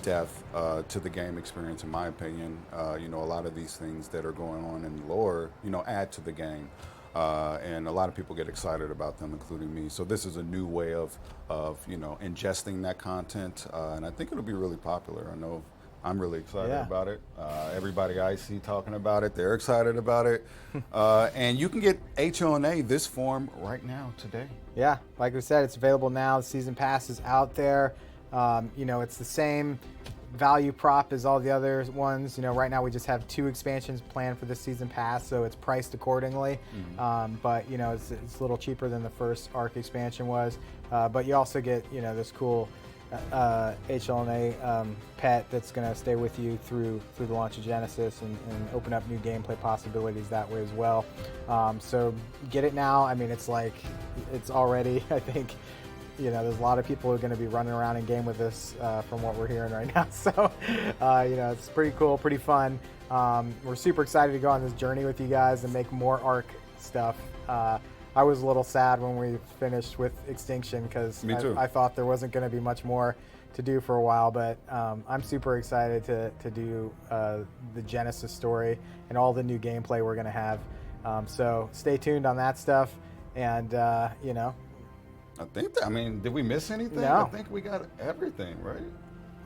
depth to the game experience, in my opinion. A lot of these things that are going on in lore, add to the game. And a lot of people get excited about them, including me. So this is a new way of ingesting that content, and I think it'll be really popular. I know I'm really excited about it. Everybody I see talking about it, they're excited about it. And you can get HLN-A this form right now, today. Yeah, like we said, it's available now. The season pass is out there. It's the same value prop as all the other ones. Right now we just have 2 expansions planned for this season pass, so it's priced accordingly. But it's a little cheaper than the first ARK expansion was. But you also get this cool HLN-A pet that's going to stay with you through the launch of Genesis and open up new gameplay possibilities that way as well. So get it now. I mean, it's already, I think, there's a lot of people who are going to be running around in game with this from what we're hearing right now. So, it's pretty cool, pretty fun. We're super excited to go on this journey with you guys and make more ARK stuff. I was a little sad when we finished with Extinction because I thought there wasn't going to be much more to do for a while, but I'm super excited to do the Genesis story and all the new gameplay we're going to have. So stay tuned on that stuff, and I think did we miss anything? No. I think we got everything, right?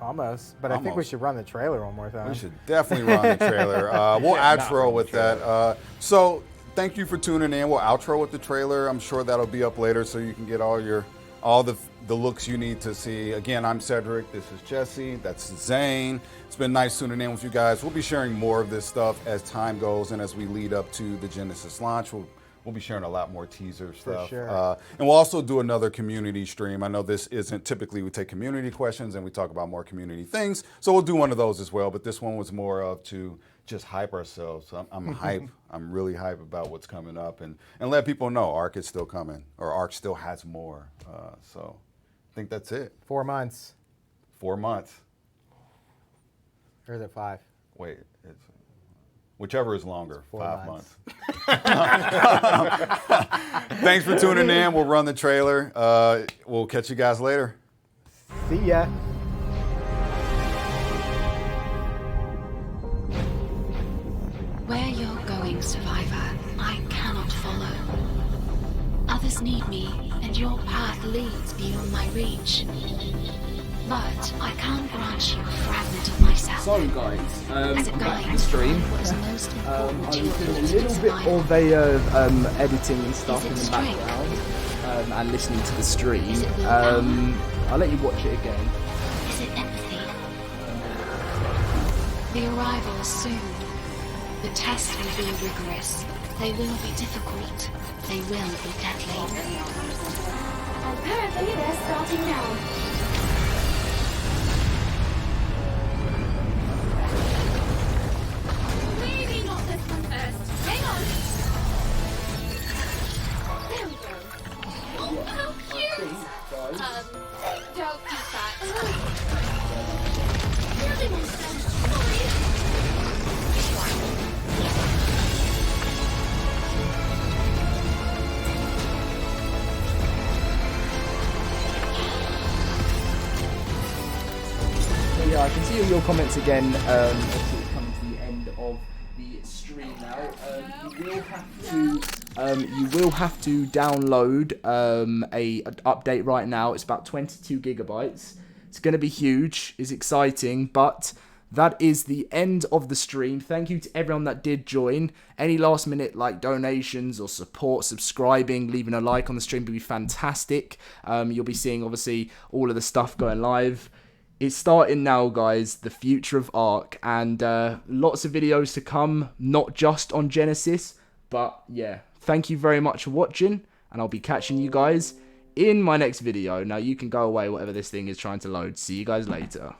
Almost, but I think we should run the trailer one more time. We should definitely run the trailer. We'll outro with that. So thank you for tuning in. We'll outro with the trailer. I'm sure that'll be up later so you can get all the looks you need to see. Again, I'm Cedric. This is Jesse. That's Zane. It's been nice tuning in with you guys. We'll be sharing more of this stuff as time goes and as we lead up to the Genesis launch. We'll be sharing a lot more teaser stuff. For sure. And we'll also do another community stream. I know this isn't typically, we take community questions and we talk about more community things. So we'll do one of those as well. But this one was more of to just hype ourselves. So I'm hype. I'm really hype about what's coming up and let people know ARK is still coming, or ARK still has more. So I think that's it. 4 months. 4 months. Or is it 5? Wait, it's whichever is longer. 5 months. Thanks for tuning in. We'll run the trailer. We'll catch you guys later. See ya. Where you're going, Survivor, I cannot follow. Others need me, and your path leads beyond my reach. But I can't grant you a fragment of myself. So guys, as it back to the guides stream. what is most I important was to your doing a ultimate little bit survival. of editing and stuff Is in it the strength? background and listening to the stream. Is it willpower? I'll let you watch it again. Is it empathy? The arrival is soon. The tests will be rigorous. They will be difficult. They will be deadly. Apparently they're starting now. Maybe not this one first. Hang on. There we go. Oh, how cute! Don't eat that. Really want some. Sorry. see all your comments again. Of course, coming to the end of the stream now. You will have to download a update right now. It's about 22 gigabytes. It's going to be huge. It's exciting, but that is the end of the stream. Thank you to everyone that did join. Any last minute like donations or support, subscribing, leaving a like on the stream would be fantastic. You'll be seeing obviously all of the stuff going live. It's starting now, guys, the future of ARK, and lots of videos to come, not just on Genesis, but yeah, thank you very much for watching, and I'll be catching you guys in my next video. Now you can go away, whatever this thing is trying to load. See you guys later.